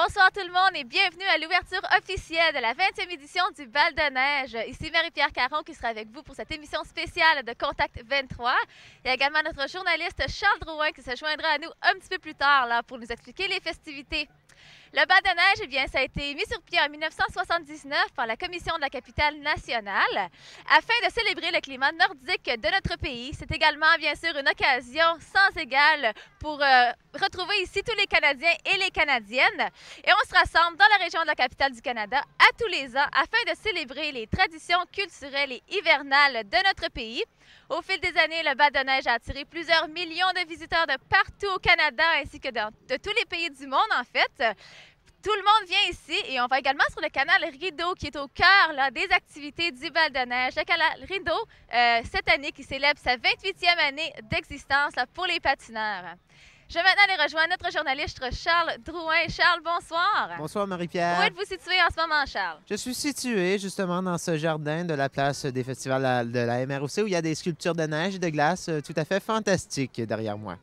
Bonsoir tout le monde et bienvenue à l'ouverture officielle de la 20e édition du Bal de neige. Ici Marie-Pierre Caron qui sera avec vous pour cette émission spéciale de Contact 23. Il y a également notre journaliste Charles Drouin qui se joindra à nous un petit peu plus tard là, pour nous expliquer les festivités. Le Bal de neige, eh bien, ça a été mis sur pied en 1979 par la Commission de la capitale nationale afin de célébrer le climat nordique de notre pays. C'est également, bien sûr, une occasion sans égale pour retrouver ici tous les Canadiens et les Canadiennes. Et on se rassemble dans la région de la capitale du Canada à tous les ans afin de célébrer les traditions culturelles et hivernales de notre pays. Au fil des années, le Bal de neige a attiré plusieurs millions de visiteurs de partout au Canada ainsi que de tous les pays du monde, en fait. Tout le monde vient ici et on va également sur le canal Rideau qui est au cœur là, des activités du Bal de neige. Le canal Rideau, cette année, qui célèbre sa 28e année d'existence pour les patineurs. Je vais maintenant aller rejoindre notre journaliste Charles Drouin. Charles, bonsoir. Bonsoir Marie-Pierre. Où êtes-vous situé en ce moment, Charles? Je suis situé justement dans ce jardin de la place des festivals de la MROC où il y a des sculptures de neige et de glace tout à fait fantastiques derrière moi.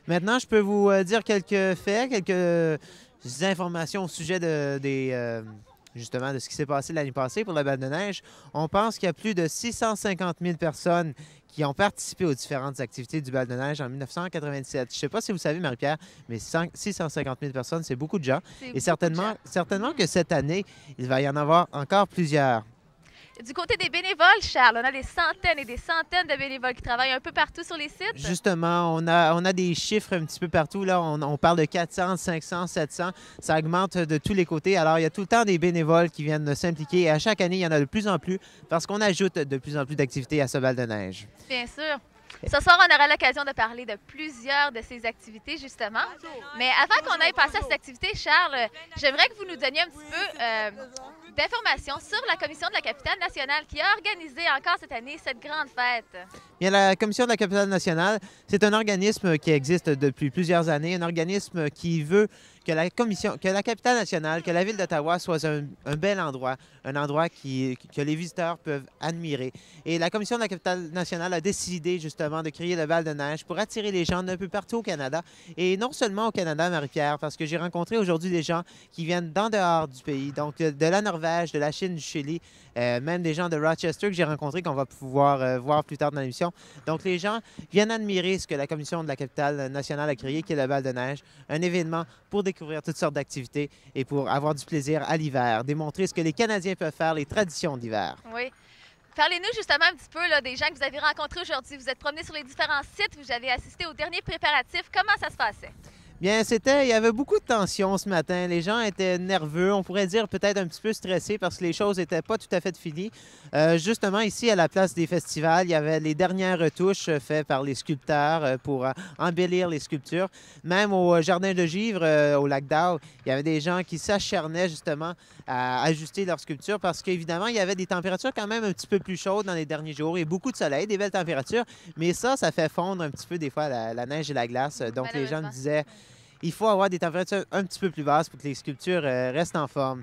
Maintenant, je peux vous dire quelques faits, quelques informations au sujet justement de ce qui s'est passé l'année passée pour le Bal de neige. On pense qu'il y a plus de 650 000 personnes qui ont participé aux différentes activités du Bal de neige en 1997. Je ne sais pas si vous savez, Marie-Pierre, mais 650 000 personnes, c'est beaucoup de gens. Et certainement que cette année, il va y en avoir encore plusieurs. Du côté des bénévoles, Charles, on a des centaines et des centaines de bénévoles qui travaillent un peu partout sur les sites. Justement, on a des chiffres un petit peu partout. Là, on parle de 400, 500, 700. Ça augmente de tous les côtés. Alors, il y a tout le temps des bénévoles qui viennent s'impliquer. Et à chaque année, il y en a de plus en plus parce qu'on ajoute de plus en plus d'activités à ce Bal de neige. Bien sûr. Ce soir, on aura l'occasion de parler de plusieurs de ces activités, justement. Mais avant qu'on aille passer à ces activités, Charles, j'aimerais que vous nous donniez un petit peu d'informations sur la Commission de la capitale nationale qui a organisé encore cette année cette grande fête. Bien, la Commission de la capitale nationale, c'est un organisme qui existe depuis plusieurs années, un organisme qui veut que la capitale nationale, que la ville d'Ottawa soit un bel endroit, un endroit que les visiteurs peuvent admirer. Et la Commission de la capitale nationale a décidé justement de créer le Bal de neige pour attirer les gens d'un peu partout au Canada. Et non seulement au Canada, Marie-Pierre, parce que j'ai rencontré aujourd'hui des gens qui viennent d'en dehors du pays, donc de la Norvège, de la Chine, du Chili, même des gens de Rochester que j'ai rencontrés qu'on va pouvoir voir plus tard dans l'émission. Donc les gens viennent admirer ce que la Commission de la capitale nationale a créé, qui est le Bal de neige, un événement pour découvrir toutes sortes d'activités et pour avoir du plaisir à l'hiver, démontrer ce que les Canadiens peuvent faire, les traditions d'hiver. Oui. Parlez-nous justement un petit peu là, des gens que vous avez rencontrés aujourd'hui. Vous êtes promenés sur les différents sites, vous avez assisté aux derniers préparatifs. Comment ça se passait? Bien, il y avait beaucoup de tension ce matin. Les gens étaient nerveux, on pourrait dire peut-être un petit peu stressés parce que les choses n'étaient pas tout à fait finies. Justement, ici, à la place des festivals, il y avait les dernières retouches faites par les sculpteurs pour embellir les sculptures. Même au Jardin de Givre, au lac d'Arc, il y avait des gens qui s'acharnaient justement à ajuster leurs sculptures parce qu'évidemment, il y avait des températures quand même un petit peu plus chaudes dans les derniers jours et beaucoup de soleil, des belles températures. Mais ça fait fondre un petit peu des fois la neige et la glace. Donc, les gens me disaient... Il faut avoir des températures un petit peu plus basses pour que les sculptures restent en forme.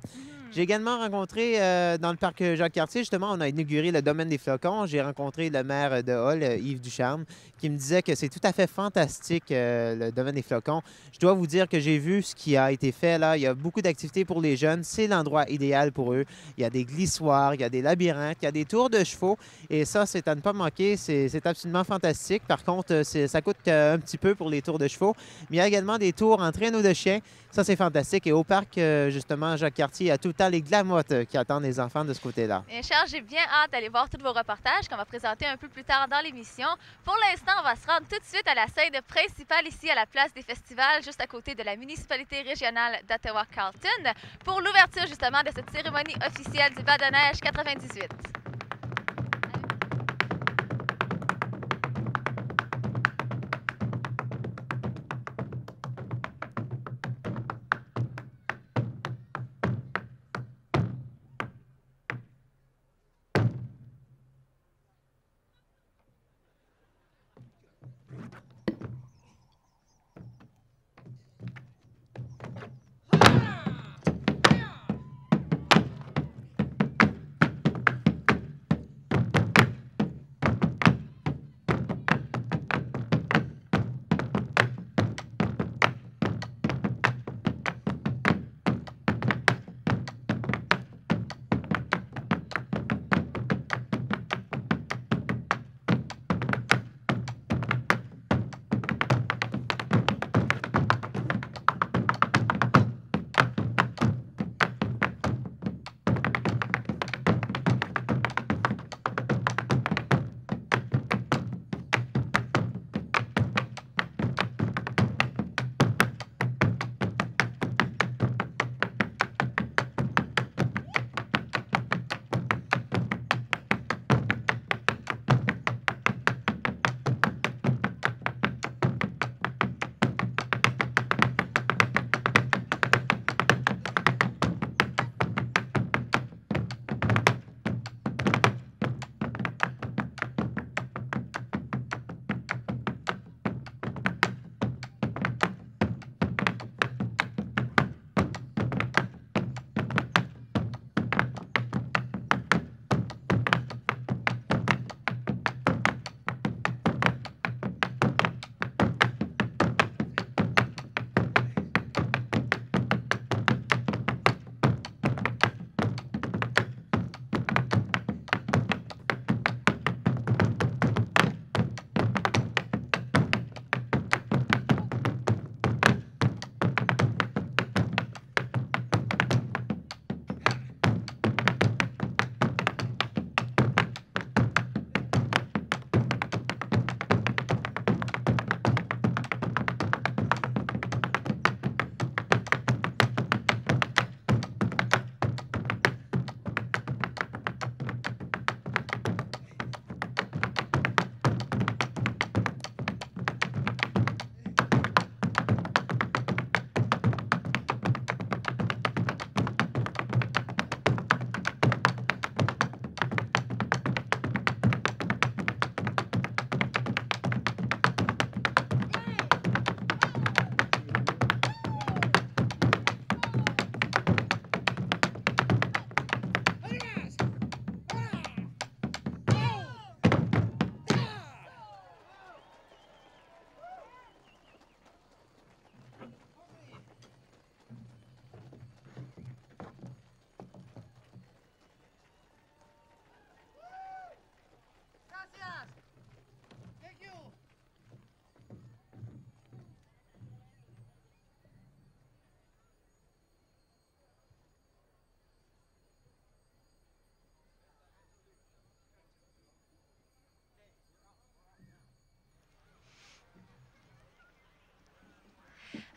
J'ai également rencontré, dans le parc Jacques-Cartier, justement, on a inauguré le domaine des flocons. J'ai rencontré le maire de Hull, Yves Ducharme, qui me disait que c'est tout à fait fantastique, le domaine des flocons. Je dois vous dire que j'ai vu ce qui a été fait là. Il y a beaucoup d'activités pour les jeunes. C'est l'endroit idéal pour eux. Il y a des glissoires, il y a des labyrinthes, il y a des tours de chevaux. Et ça, c'est à ne pas manquer. C'est absolument fantastique. Par contre, ça coûte un petit peu pour les tours de chevaux. Mais il y a également des tours en traîneau de chiens. Ça, c'est fantastique. Et au parc, justement, Jacques-Cartier, il y a tout le temps les glamottes qui attendent les enfants de ce côté-là. Bien, Charles, j'ai bien hâte d'aller voir tous vos reportages qu'on va présenter un peu plus tard dans l'émission. Pour l'instant, on va se rendre tout de suite à la scène principale ici à la place des festivals, juste à côté de la municipalité régionale d'Ottawa-Carleton, pour l'ouverture justement de cette cérémonie officielle du Bal de neige 98.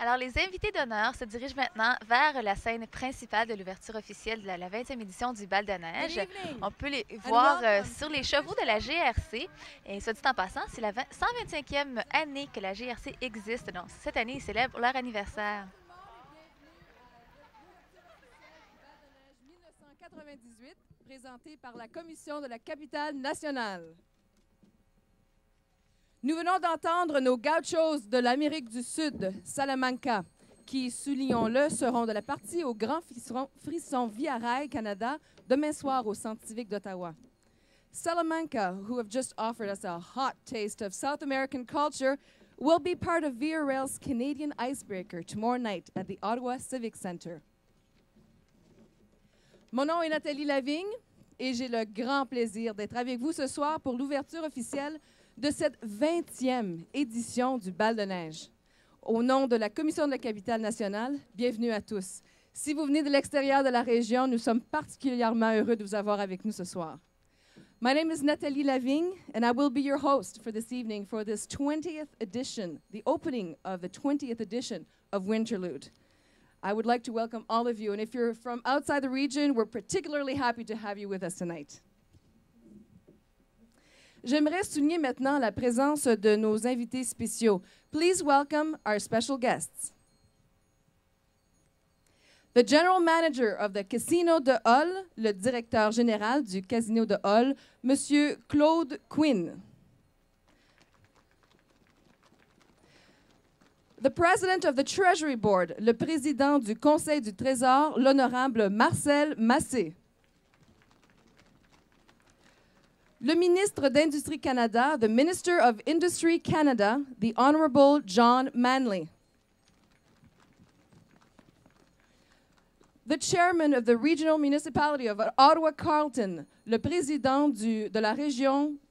Alors, les invités d'honneur se dirigent maintenant vers la scène principale de l'ouverture officielle de la 20e édition du Bal de neige. On peut les voir sur les chevaux de la GRC. Et soit dit en passant, c'est la 125e année que la GRC existe. Donc, cette année, ils célèbrent leur anniversaire. 1998, présenté par la Commission de la capitale nationale. Nous venons d'entendre nos gauchos de l'Amérique du Sud, Salamanca, qui, soulignons-le, seront de la partie au Grand Frisson Via Rail Canada demain soir au Centre civique d'Ottawa. Salamanca, who have just offered us a hot taste of South American culture, will be part of Via Rail's Canadian Icebreaker tomorrow night at the Ottawa Civic Centre. Mon nom est Nathalie Lavigne et j'ai le grand plaisir d'être avec vous ce soir pour l'ouverture officielle de cette 20e édition du Bal de neige. Au nom de la Commission de la capitale nationale, bienvenue à tous. Si vous venez de l'extérieur de la région, nous sommes particulièrement heureux de vous avoir avec nous ce soir. My name is Nathalie Lavigne, and I will be your host for this evening for this 20th edition, the opening of the 20th edition of Winterlude. I would like to welcome all of you, and if you're from outside the region, we're particularly happy to have you with us tonight. J'aimerais souligner maintenant la présence de nos invités spéciaux. Please welcome our special guests. The General Manager of the Casino de Hull, le directeur général du Casino de Hull, Monsieur Claude Quinn. The President of the Treasury Board, le président du Conseil du Trésor, l'honorable Marcel Massé. Le ministre d'Industrie Canada, the Minister of Industry Canada, the Honorable John Manley. The Chairman of the Regional Municipality of Ottawa-Carleton, le président de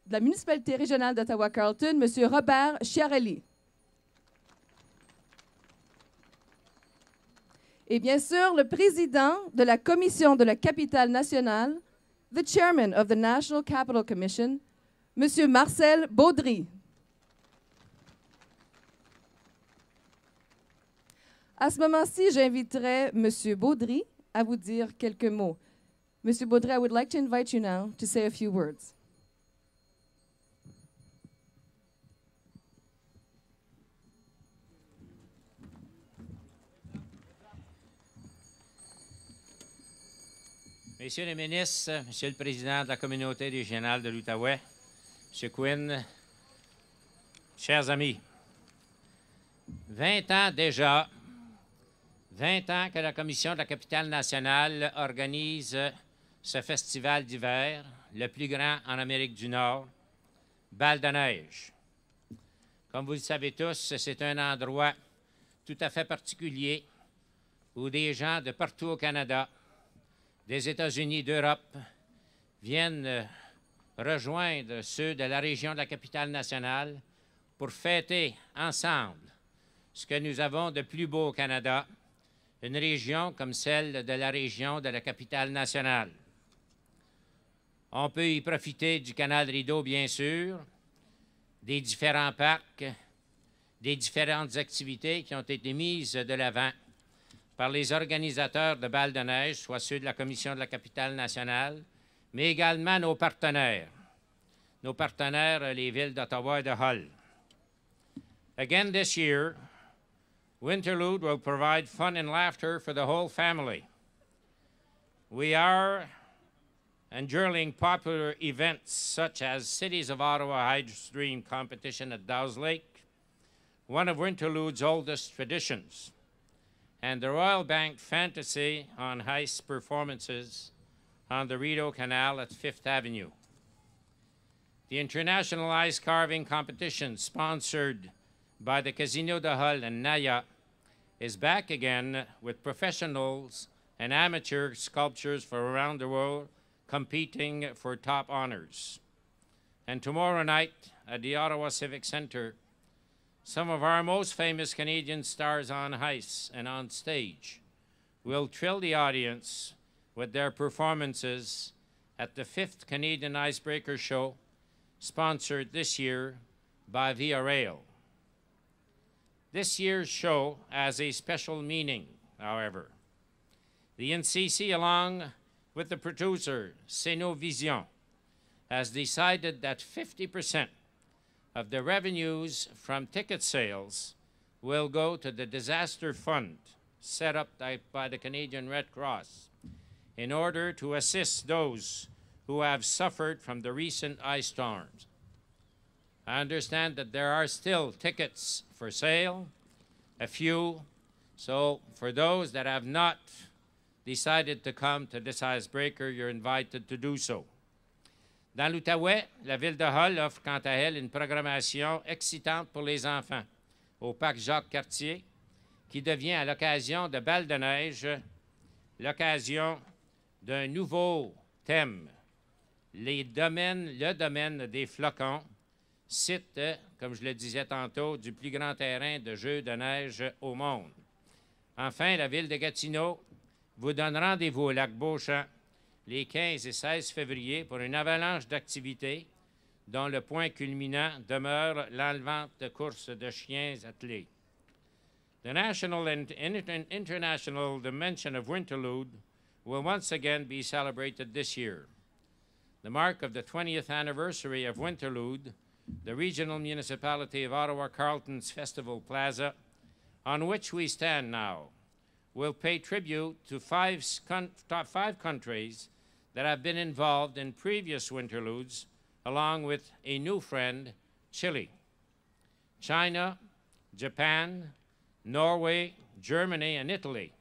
la municipalité régionale d'Ottawa-Carleton, M. Robert Chiarelli. Et bien sûr, le président de la Commission de la capitale nationale, the Chairman of the National Capital Commission, M. Marcel Baudry. À ce moment-ci, j'inviterai M. Baudry à vous dire quelques mots. M. Baudry, I would like to invite you now to say a few words. Messieurs les ministres, Monsieur le Président de la communauté régionale de l'Outaouais, M. Quinn, chers amis, 20 ans déjà, 20 ans que la Commission de la capitale nationale organise ce festival d'hiver, le plus grand en Amérique du Nord, Bal de neige. Comme vous le savez tous, c'est un endroit tout à fait particulier où des gens de partout au Canada, des États-Unis, d'Europe, viennent rejoindre ceux de la région de la capitale nationale pour fêter ensemble ce que nous avons de plus beau au Canada, une région comme celle de la région de la capitale nationale. On peut y profiter du canal Rideau, bien sûr, des différents parcs, des différentes activités qui ont été mises de l'avant par les organisateurs de Bal de neige, soit ceux de la Commission de la capitale nationale, mais également nos partenaires, les villes d'Ottawa et de Hull. Again this year, Winterlude will provide fun and laughter for the whole family. We are enduring popular events such as Cities of Ottawa Hydro-Stream competition at Dow's Lake, one of Winterlude's oldest traditions, and the Royal Bank Fantasy on Ice performances on the Rideau Canal at Fifth Avenue. The International Ice Carving Competition, sponsored by the Casino de Hull and Naya, is back again with professionals and amateur sculptors from around the world competing for top honors. And tomorrow night at the Ottawa Civic Centre, some of our most famous Canadian stars on ice and on stage will thrill the audience with their performances at the 5th Canadian Icebreaker Show, sponsored this year by Via Rail. This year's show has a special meaning, however. The NCC, along with the producer, Cenovision, has decided that 50% of the revenues from ticket sales will go to the disaster fund set up by the Canadian Red Cross in order to assist those who have suffered from the recent ice storms. I understand that there are still tickets for sale, a few, so for those that have not decided to come to this icebreaker, you're invited to do so. Dans l'Outaouais, la ville de Hull offre quant à elle une programmation excitante pour les enfants au parc Jacques-Cartier, qui devient à l'occasion de Bal de neige l'occasion d'un nouveau thème, le domaine des flocons, site, comme je le disais tantôt, du plus grand terrain de jeux de neige au monde. Enfin, la ville de Gatineau vous donne rendez-vous au lac Beauchamp les 15 et 16 février pour une avalanche d'activités dont le point culminant demeure l'enlevante de courses de chiens attelés. The national and international dimension of Winterlude will once again be celebrated this year. The mark of the 20th anniversary of Winterlude, the regional municipality of Ottawa-Carleton's Festival Plaza, on which we stand now, will pay tribute to top five countries that have been involved in previous Winterludes, along with a new friend, Chile. China, Japan, Norway, Germany, and Italy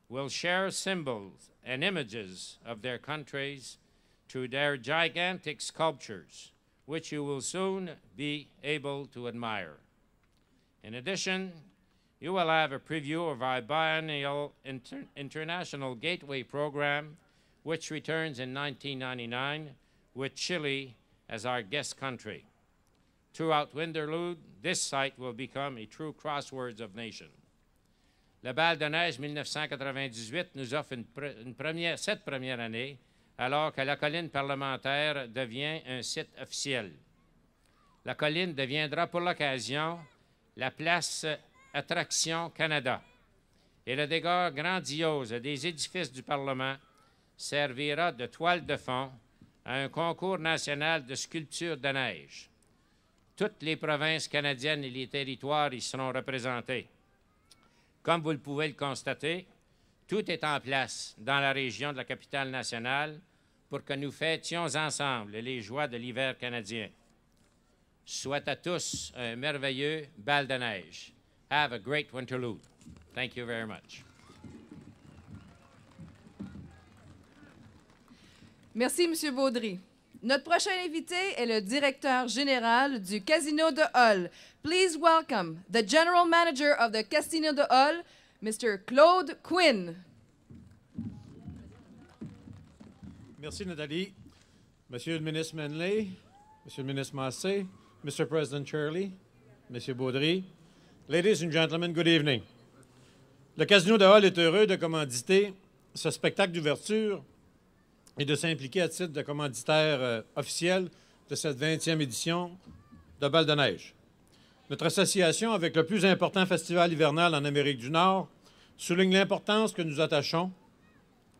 will share symbols and images of their countries through their gigantic sculptures, which you will soon be able to admire. In addition, you will have a preview of our biennial International Gateway program, which returns in 1999 with Chile as our guest country. Throughout Winterlude, this site will become a true crossroads of nations. Le Bal de neige 1998 nous offre cette première année, alors que la colline parlementaire devient un site officiel. La colline deviendra pour l'occasion la place Attraction Canada et le décor grandiose des édifices du Parlement servira de toile de fond à un concours national de sculpture de neige. Toutes les provinces canadiennes et les territoires y seront représentés. Comme vous le pouvez le constater, tout est en place dans la région de la capitale nationale pour que nous fêtions ensemble les joies de l'hiver canadien. Souhaite à tous un merveilleux bal de neige. Have a great Winterlude. Thank you very much. Merci, M. Baudry. Notre prochain invité est le directeur général du Casino de Hull. Please welcome the General Manager of the Casino de Hull, Mr. Claude Quinn. Merci, Nathalie. Monsieur le ministre Manley, Monsieur le ministre Massé, Mr. President Shirley, Monsieur Baudry, ladies and gentlemen, good evening. Le Casino de Hull est heureux de commanditer ce spectacle d'ouverture et de s'impliquer à titre de commanditaire officiel de cette 20e édition de Bal de neige. Notre association avec le plus important festival hivernal en Amérique du Nord souligne l'importance que nous attachons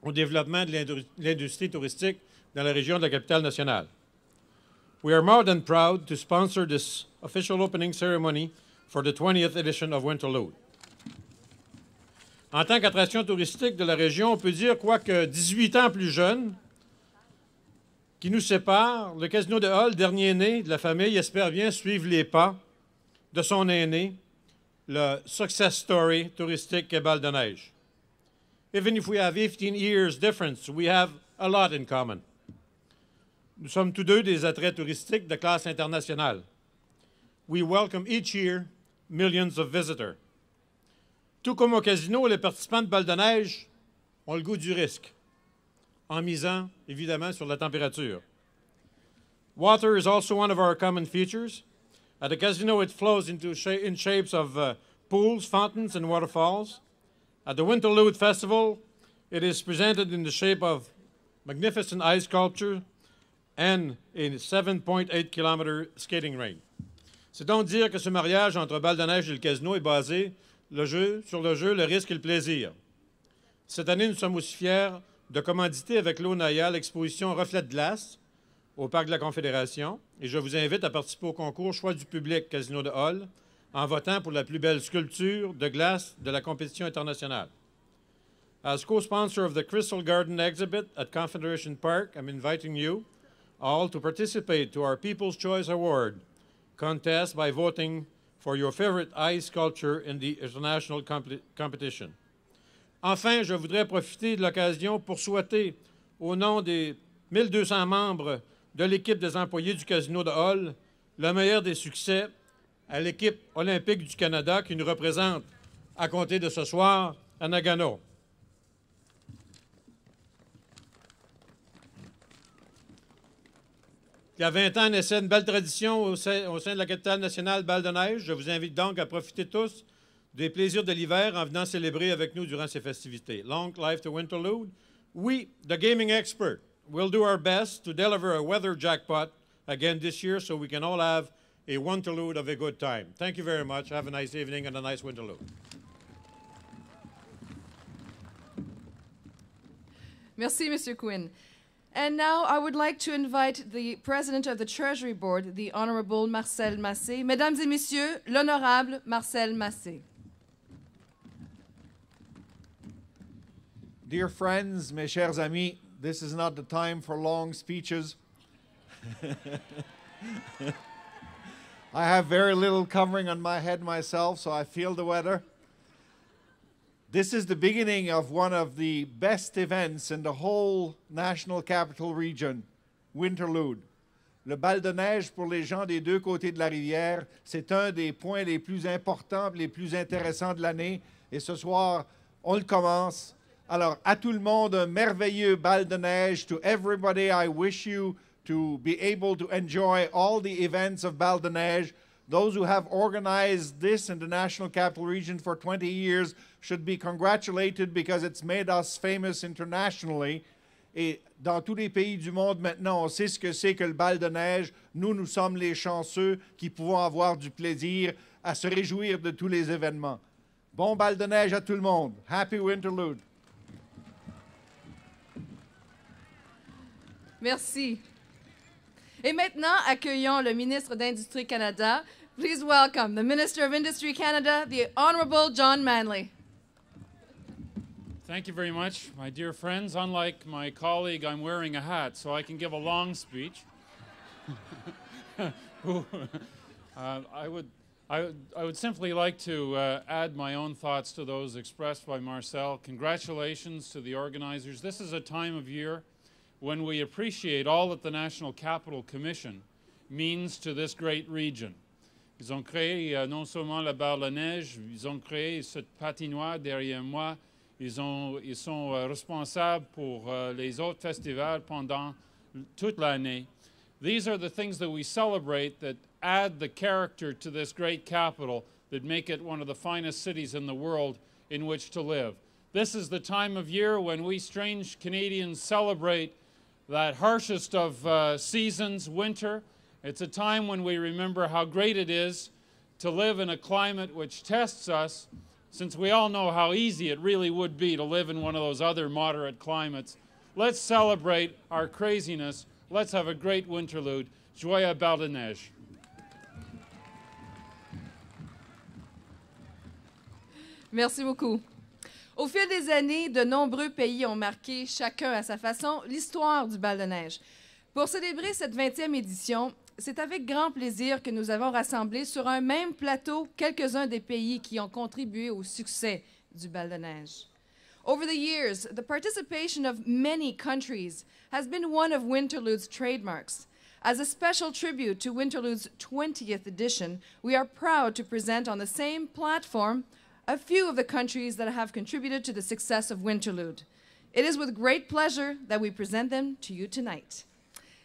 au développement de l'industrie touristique dans la région de la capitale nationale. We are more than proud to sponsor this official opening ceremony for the 20th edition of Winterlude. En tant qu'attraction touristique de la région, on peut dire, quoique 18 ans plus jeune, qui nous sépare, le Casino de Hull, dernier né de la famille, espère bien suivre les pas de son aîné, le success story touristique qu'est Bal de neige. Even if we have 15 years difference, we have a lot in common. Nous sommes tous deux des attraits touristiques de classe internationale. We welcome each year millions of visitors. Tout comme au casino, les participants de Bal de neige ont le goût du risque, en misant évidemment sur la température. Water is also one of our common features. At the casino, it flows in shapes of pools, fountains, and waterfalls. At the Winterlude Festival, it is presented in the shape of magnificent ice sculpture and a 7.8-kilometer skating rink. C'est donc dire que ce mariage entre Val-de-Neige et le casino est basé sur le jeu, le risque et le plaisir. Cette année, nous sommes aussi fiers de commanditer avec l'ONAIA l'exposition Reflet de glace au Parc de la Confédération et je vous invite à participer au concours Choix du public Casino de Hall en votant pour la plus belle sculpture de glace de la compétition internationale. As co-sponsor of the Crystal Garden exhibit at Confederation Park, I'm inviting you all to participate to our People's Choice Award contest by voting for your favorite ice sculpture in the international competition. Enfin, je voudrais profiter de l'occasion pour souhaiter, au nom des 1200 membres de l'équipe des employés du Casino de Hall, le meilleur des succès à l'équipe olympique du Canada qui nous représente à compter de ce soir à Nagano. Il y a 20 ans naissait une belle tradition au sein de la capitale nationale Val-de-Neige. Je vous invite donc à profiter tous des plaisirs de l'hiver en venant célébrer avec nous durant ces festivités. Long life to Winterlude. We, the gaming expert, will do our best to deliver a weather jackpot again this year so we can all have a Winterlude of a good time. Thank you very much. Have a nice evening and a nice Winterlude. Merci, Monsieur Quinn. And now I would like to invite the President of the Treasury Board, the Honorable Marcel Massé. Mesdames et Messieurs, l'Honorable Marcel Massé. Dear friends, mes chers amis, this is not the time for long speeches. I have very little covering on my head myself, so I feel the weather. This is the beginning of one of the best events in the whole National Capital Region, Winterlude. Le bal de neige pour les gens des deux côtés de la rivière, c'est un des points les plus importants, les plus intéressants de l'année. Et ce soir, on le commence. Alors, à tout le monde, un merveilleux bal de neige. To everybody, I wish you to be able to enjoy all the events of Bal de Neige. Those who have organized this in the National Capital Region for 20 years should be congratulated because it's made us famous internationally. Et dans tous les pays du monde maintenant, on sait ce que c'est que le bal de neige. Nous sommes les chanceux qui pouvons avoir du plaisir à se réjouir de tous les événements. Bon bal de neige à tout le monde. Happy Winterlude. Merci. Et maintenant, accueillons le ministre d'Industrie Canada. Please welcome the Minister of Industry Canada, the Honorable John Manley. Thank you very much, my dear friends. Unlike my colleague, I'm wearing a hat, so I can give a long speech. I would simply like to add my own thoughts to those expressed by Marcel. Congratulations to the organizers. This is a time of year when we appreciate all that the National Capital Commission means to this great region. Ils ont créé non seulement la barre de neige, ils ont créé cette patinoire derrière moi. Ils sont responsables pour les autres festivals pendant toute l'année. These are the things that we celebrate that add the character to this great capital that make it one of the finest cities in the world in which to live. This is the time of year when we strange Canadians celebrate that harshest of seasons, winter. It's a time when we remember how great it is to live in a climate which tests us, since we all know how easy it really would be to live in one of those other moderate climates. Let's celebrate our craziness. Let's have a great Winterlude. Joyeux Bal de Neige. Merci beaucoup. Au fil des années, de nombreux pays ont marqué, chacun à sa façon, l'histoire du bal de neige. Pour célébrer cette 20e édition, c'est avec grand plaisir que nous avons rassemblé sur un même plateau quelques-uns des pays qui ont contribué au succès du bal de neige. Over the years, the participation of many countries has been one of Winterlude's trademarks. As a special tribute to Winterlude's 20th edition, we are proud to present on the same platform a few of the countries that have contributed to the success of Winterlude. It is with great pleasure that we present them to you tonight.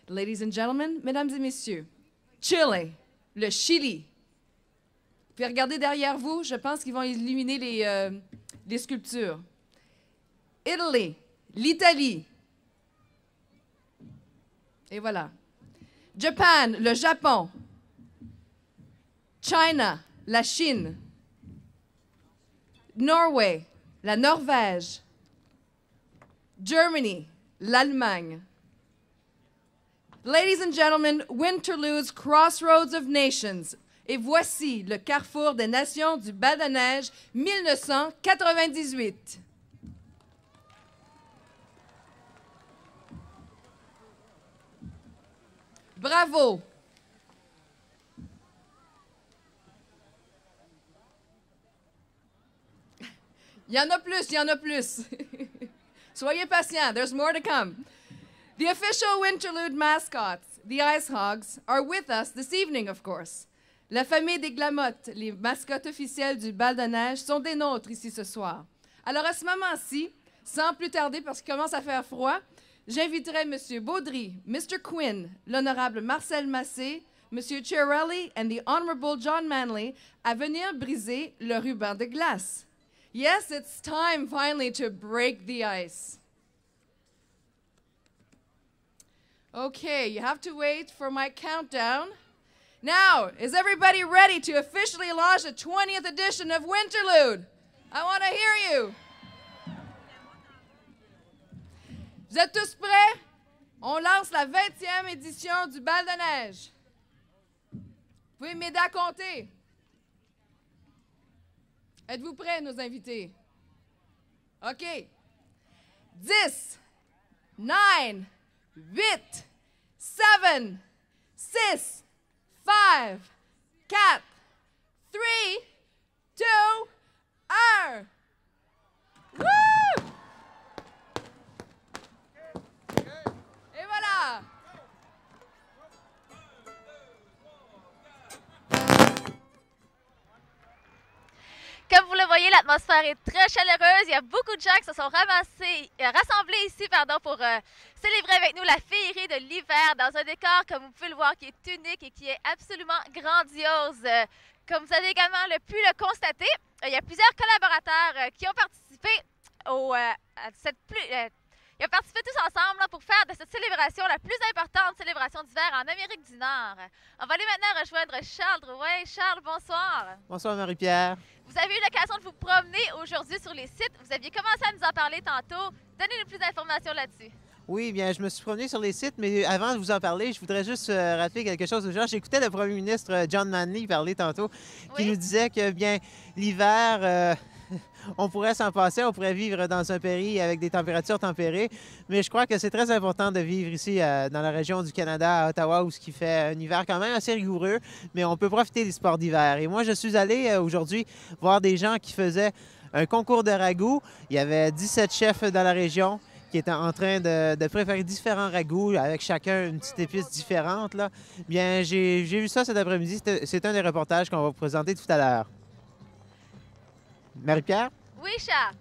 Ladies and gentlemen, mesdames et messieurs, Chile, le Chili. Vous pouvez regarder derrière vous, je pense qu'ils vont illuminer les sculptures. Italy, l'Italie. Et voilà. Japan, le Japon. China, la Chine. Norway, la Norvège. Germany, l'Allemagne. Ladies and gentlemen, Winterlude's Crossroads of Nations. Et voici le carrefour des nations du bal de neige 1998. Bravo! Il y en a plus, il y en a plus. Soyez patients, there's more to come. The official Winterlude mascots, the Ice Hogs, are with us this evening, of course. La famille des Glamottes, les mascottes officielles du bal de neige, sont des nôtres ici ce soir. Alors à ce moment-ci, sans plus tarder parce qu'il commence à faire froid, j'inviterai M. Baudry, Mr. Quinn, l'honorable Marcel Massé, M. Chiarelli and the Honorable John Manley à venir briser le ruban de glace. Yes, it's time finally to break the ice. Okay, you have to wait for my countdown. Now, is everybody ready to officially launch the 20th edition of Winterlude? I want to hear you. Vous êtes tous prêts? On lance la 20e édition du bal de neige. Vous pouvez m'aider à compter. Êtes-vous prêts, nos invités? OK. 10, 9, 8, 7, 6, 5, 4, 3, 2, 1. Woo! Et voilà! Comme vous le voyez, l'atmosphère est très chaleureuse. Il y a beaucoup de gens qui se sont rassemblés ici pour célébrer avec nous la féerie de l'hiver dans un décor, comme vous pouvez le voir, qui est unique et qui est absolument grandiose. Comme vous avez également pu le constater, il y a plusieurs collaborateurs qui ont participé ils ont participé tous ensemble pour faire de cette célébration la plus importante célébration d'hiver en Amérique du Nord. On va aller maintenant rejoindre Charles Drouin. Charles, bonsoir. Bonsoir, Marie-Pierre. Vous avez eu l'occasion de vous promener aujourd'hui sur les sites. Vous aviez commencé à nous en parler tantôt. Donnez-nous plus d'informations là-dessus. Oui, bien, je me suis promené sur les sites, mais avant de vous en parler, je voudrais juste rappeler quelque chose aux gens. J'écoutais le premier ministre John Manley parler tantôt, qui nous disait que, bien, l'hiver, on pourrait s'en passer, on pourrait vivre dans un pays avec des températures tempérées, mais je crois que c'est très important de vivre ici dans la région du Canada, à Ottawa, où ce qui fait un hiver quand même assez rigoureux, mais on peut profiter des sports d'hiver. Et moi, je suis allé aujourd'hui voir des gens qui faisaient un concours de ragoût. Il y avait 17 chefs dans la région qui étaient en train de préparer différents ragoûts avec chacun une petite épice différente. Là. Bien, j'ai vu ça cet après-midi. C'est un des reportages qu'on va vous présenter tout à l'heure. Marie-Pierre? Oui, Charles.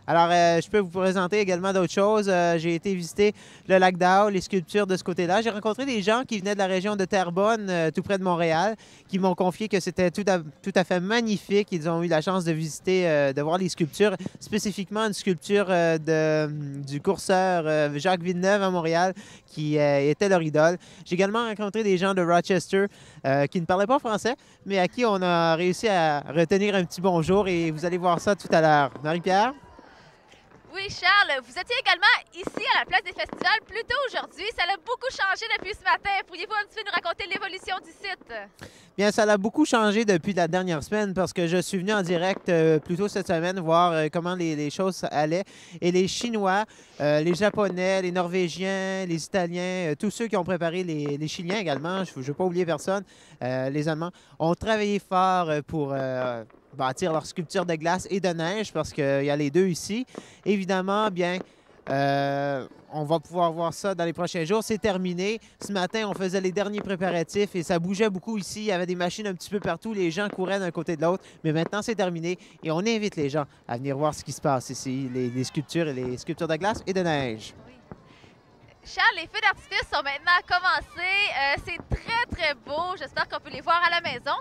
Alors, je peux vous présenter également d'autres choses. J'ai été visiter le lac d'Ao, les sculptures de ce côté-là. J'ai rencontré des gens qui venaient de la région de Terrebonne, tout près de Montréal, qui m'ont confié que c'était tout à fait magnifique. Ils ont eu la chance de visiter, de voir les sculptures, spécifiquement une sculpture du courseur Jacques Villeneuve à Montréal, qui était leur idole. J'ai également rencontré des gens de Rochester qui ne parlaient pas français, mais à qui on a réussi à retenir un petit bonjour, et vous allez voir ça tout à l'heure. Marie-Pierre? Oui, Charles, vous étiez également ici à la place des festivals plus tôt aujourd'hui. Ça a beaucoup changé depuis ce matin. Pourriez-vous un petit peu nous raconter l'évolution du site? Bien, ça a beaucoup changé depuis la dernière semaine parce que je suis venu en direct plus tôt cette semaine voir comment les choses allaient. Et les Chinois, les Japonais, les Norvégiens, les Italiens, tous ceux qui ont préparé, les Chiliens également, je ne veux pas oublier personne, les Allemands, ont travaillé fort pour bâtir leur sculpture de glace et de neige parce qu'il y a les deux ici. Évidemment, bien, on va pouvoir voir ça dans les prochains jours. C'est terminé. Ce matin, on faisait les derniers préparatifs et ça bougeait beaucoup ici. Il y avait des machines un petit peu partout. Les gens couraient d'un côté de l'autre. Mais maintenant, c'est terminé et on invite les gens à venir voir ce qui se passe ici, les sculptures et les sculptures de glace et de neige. Oui. Charles, les feux d'artifice sont maintenant commencés. C'est très, très beau. J'espère qu'on peut les voir à la maison.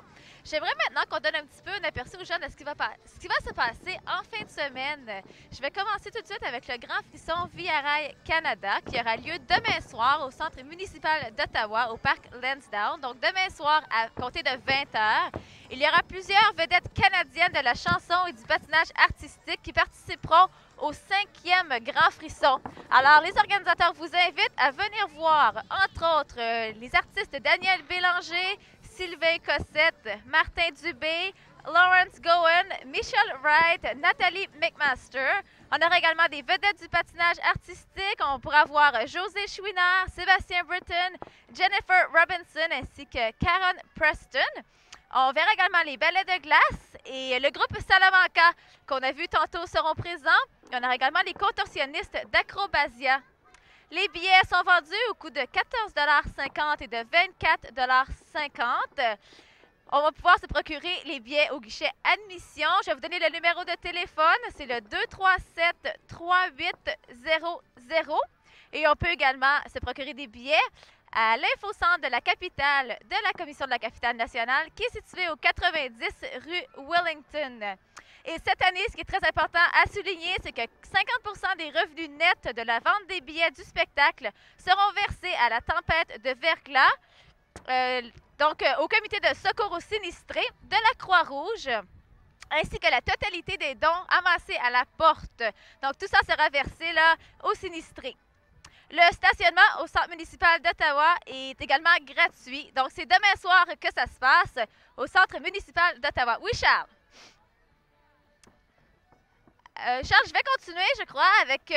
J'aimerais maintenant qu'on donne un petit peu un aperçu aux gens de ce qui va se passer en fin de semaine. Je vais commencer tout de suite avec le Grand Frisson Via Rail Canada qui aura lieu demain soir au Centre municipal d'Ottawa, au parc Lansdowne. Donc demain soir à compter de 20h. Il y aura plusieurs vedettes canadiennes de la chanson et du patinage artistique qui participeront au 5e Grand Frisson. Alors, les organisateurs vous invitent à venir voir, entre autres, les artistes Daniel Bélanger, Sylvain Cossette, Martin Dubé, Lawrence Gowen, Michelle Wright, Nathalie McMaster. On aura également des vedettes du patinage artistique. On pourra voir José Chouinard, Sébastien Britton, Jennifer Robinson ainsi que Karen Preston. On verra également les ballets de glace et le groupe Salamanca qu'on a vu tantôt seront présents. On aura également les contorsionnistes d'Acrobasia. Les billets sont vendus au coût de 14,50 $ et de 24,50 $. On va pouvoir se procurer les billets au guichet admission. Je vais vous donner le numéro de téléphone. C'est le 237-3800. Et on peut également se procurer des billets à l'infocentre de la capitale de la Commission de la capitale nationale qui est située au 90 rue Wellington. Et cette année, ce qui est très important à souligner, c'est que 50% des revenus nets de la vente des billets du spectacle seront versés à la tempête de verglas, au comité de secours aux sinistrés de la Croix-Rouge, ainsi que la totalité des dons amassés à la porte. Donc, tout ça sera versé là, aux sinistrés. Le stationnement au centre municipal d'Ottawa est également gratuit. Donc, c'est demain soir que ça se passe au centre municipal d'Ottawa. Oui, Charles? Charles, je vais continuer, je crois, avec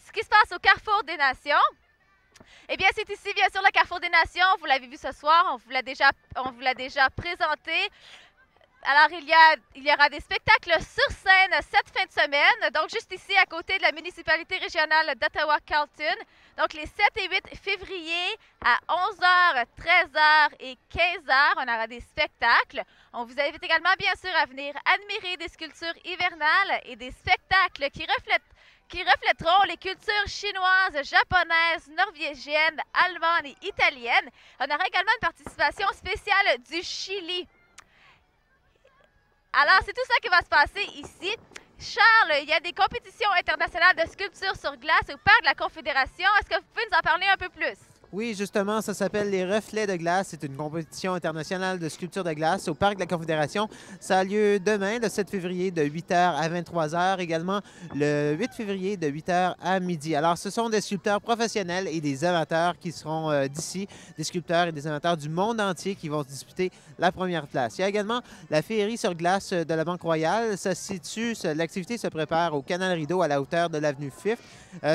ce qui se passe au Carrefour des Nations. Eh bien, c'est ici, bien sûr, le Carrefour des Nations. Vous l'avez vu ce soir, on vous l'a déjà présenté. Alors, il y aura des spectacles sur scène cette fin de semaine. Donc, juste ici, à côté de la municipalité régionale d'Ottawa-Carleton. Donc, les 7 et 8 février à 11h, 13h et 15h, on aura des spectacles. On vous invite également, bien sûr, à venir admirer des sculptures hivernales et des spectacles qui reflèteront les cultures chinoises, japonaises, norvégiennes, allemandes et italiennes. On aura également une participation spéciale du Chili. Alors, c'est tout ça qui va se passer ici. Charles, il y a des compétitions internationales de sculpture sur glace au Parc de la Confédération. Est-ce que vous pouvez nous en parler un peu plus? Oui, justement, ça s'appelle les Reflets de glace. C'est une compétition internationale de sculpture de glace au Parc de la Confédération. Ça a lieu demain, le 7 février, de 8h à 23h. Également, le 8 février, de 8h à midi. Alors, ce sont des sculpteurs professionnels et des amateurs qui seront d'ici, des sculpteurs et des amateurs du monde entier qui vont se disputer la première place. Il y a également la féerie sur glace de la Banque Royale. L'activité se prépare au Canal Rideau à la hauteur de l'avenue Fifth.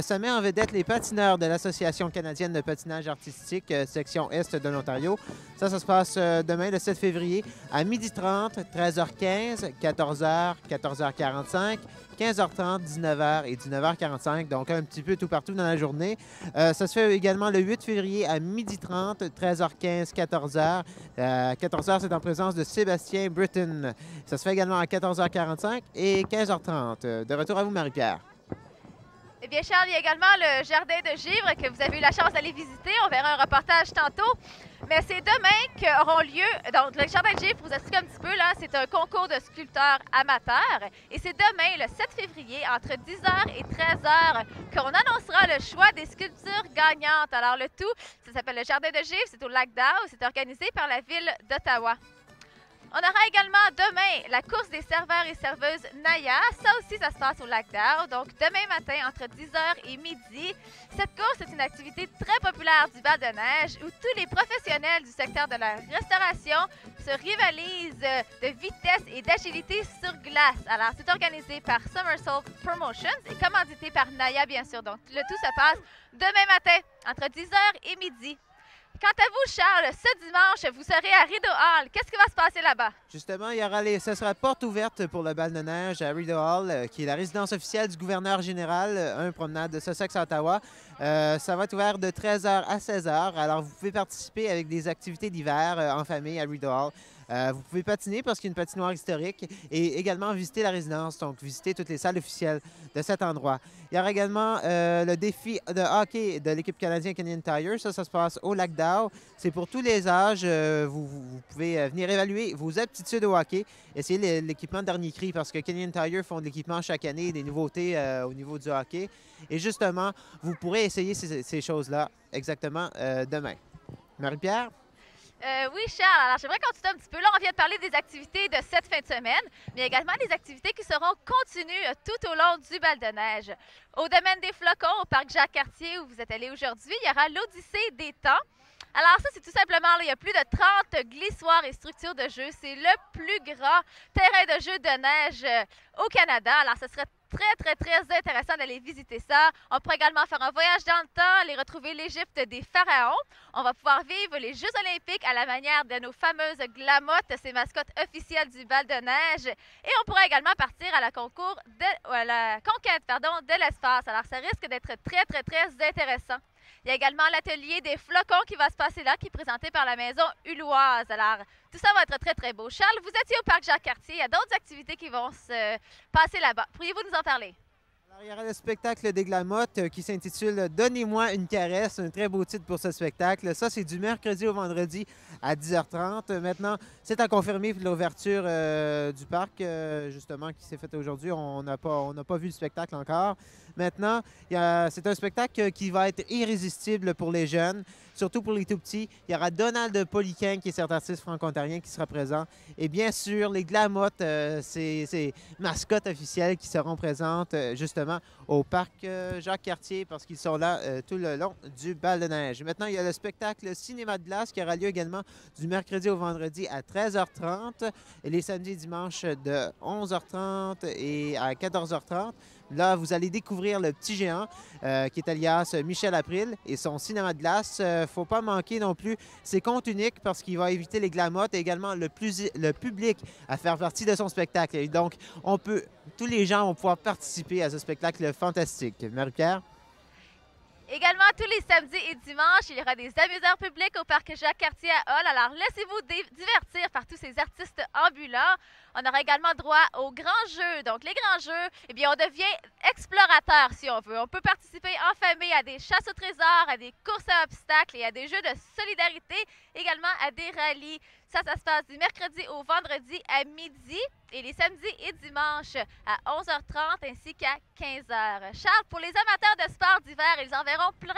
Ça met en vedette les patineurs de l'Association canadienne de patinage artistique, section Est de l'Ontario. Ça se passe demain, le 7 février, à 12h30, 13h15, 14h, 14h45, 15h30, 19h et 19h45, donc un petit peu tout partout dans la journée. Ça se fait également le 8 février à 12h30, 13h15, 14h. 14h, c'est en présence de Sébastien Britton. Ça se fait également à 14h45 et 15h30. De retour à vous, Marie-Pierre. Eh bien, Charles, il y a également le Jardin de Givre que vous avez eu la chance d'aller visiter. On verra un reportage tantôt. Mais c'est demain qu'auront lieu... Donc, le Jardin de Givre, pour vous expliquer un petit peu, là, c'est un concours de sculpteurs amateurs. Et c'est demain, le 7 février, entre 10h et 13h, qu'on annoncera le choix des sculptures gagnantes. Alors, le tout, ça s'appelle le Jardin de Givre, c'est au Lac d'Ao. C'est organisé par la ville d'Ottawa. On aura également demain la course des serveurs et serveuses Naya. Ça aussi, ça se passe au Lac d'Ao. Donc, demain matin, entre 10h et midi. Cette course est une activité très populaire du Val-de-Neige où tous les professionnels du secteur de la restauration se rivalisent de vitesse et d'agilité sur glace. Alors, c'est organisé par Somersault Promotions et commandité par Naya, bien sûr. Donc, le tout se passe demain matin, entre 10h et midi. Quant à vous, Charles, ce dimanche, vous serez à Rideau Hall. Qu'est-ce qui va se passer là-bas? Justement, ce sera porte ouverte pour le bal de neige à Rideau Hall, qui est la résidence officielle du gouverneur général, promenade de Sussex à Ottawa. Ça va être ouvert de 13h à 16h. Alors, vous pouvez participer avec des activités d'hiver en famille à Rideau Hall. Vous pouvez patiner parce qu'il y a une patinoire historique et également visiter la résidence, donc visiter toutes les salles officielles de cet endroit. Il y aura également le défi de hockey de l'équipe canadienne Canadian Tire. Ça se passe au Lac d'Ao. C'est pour tous les âges. Vous pouvez venir évaluer vos aptitudes au hockey. Essayez l'équipement de dernier cri parce que Canadian Tire font de l'équipement chaque année, des nouveautés au niveau du hockey. Et justement, vous pourrez essayer ces choses-là exactement demain. Marie-Pierre? Oui, Charles. Alors, j'aimerais continuer un petit peu. Là, on vient de parler des activités de cette fin de semaine, mais également des activités qui seront continues tout au long du bal de neige. Au domaine des flocons, au parc Jacques-Cartier, où vous êtes allé aujourd'hui, il y aura l'Odyssée des temps. Alors ça, c'est tout simplement, là, il y a plus de 30 glissoires et structures de jeu. C'est le plus grand terrain de jeu de neige au Canada. Alors, ce serait très intéressant d'aller visiter ça. On pourrait également faire un voyage dans le temps, aller retrouver l'Égypte des pharaons. On va pouvoir vivre les Jeux olympiques à la manière de nos fameuses glamottes, ces mascottes officielles du bal de neige. Et on pourrait également partir à la conquête de l'espace. Alors, ça risque d'être très intéressant. Il y a également l'atelier des flocons qui va se passer là, qui est présenté par la maison Uloise. Alors, tout ça va être très beau. Charles, vous étiez au parc Jacques-Cartier. Il y a d'autres activités qui vont se passer là-bas. Pourriez-vous nous en parler? Alors, il y aura le spectacle des glamottes qui s'intitule « Donnez-moi une caresse ». Un très beau titre pour ce spectacle. Ça, c'est du mercredi au vendredi à 10h30. Maintenant, c'est à confirmer pour l'ouverture du parc, justement, qui s'est faite aujourd'hui. On n'a pas vu le spectacle encore. Maintenant, c'est un spectacle qui va être irrésistible pour les jeunes, surtout pour les tout-petits. Il y aura Donald Poliquin, qui est cet artiste franco-ontarien, qui sera présent. Et bien sûr, les glamottes, ces mascottes officielles qui seront présentes, justement, au parc Jacques-Cartier, parce qu'ils sont là tout le long du bal de neige. Maintenant, il y a le spectacle Cinéma de glace qui aura lieu également du mercredi au vendredi à 13h30 et les samedis et dimanches de 11h30 et à 14h30. Là, vous allez découvrir le petit géant qui est alias Michel April et son cinéma de glace. Il ne faut pas manquer non plus ses contes uniques parce qu'il va éviter les glamottes et également le public à faire partie de son spectacle. Et donc, tous les gens vont pouvoir participer à ce spectacle fantastique. Marie-Pierre? Également, tous les samedis et dimanches, il y aura des amuseurs publics au parc Jacques-Cartier à Hull. Alors, laissez-vous divertir par tous ces artistes ambulants. On aura également droit aux grands jeux. Donc, les grands jeux, eh bien, on devient explorateur, si on veut. On peut participer en famille à des chasses au trésor, à des courses à obstacles et à des jeux de solidarité, également à des rallyes. Ça se passe du mercredi au vendredi à midi et les samedis et dimanches à 11h30 ainsi qu'à 15h. Charles, pour les amateurs de sport d'hiver, ils en verront plein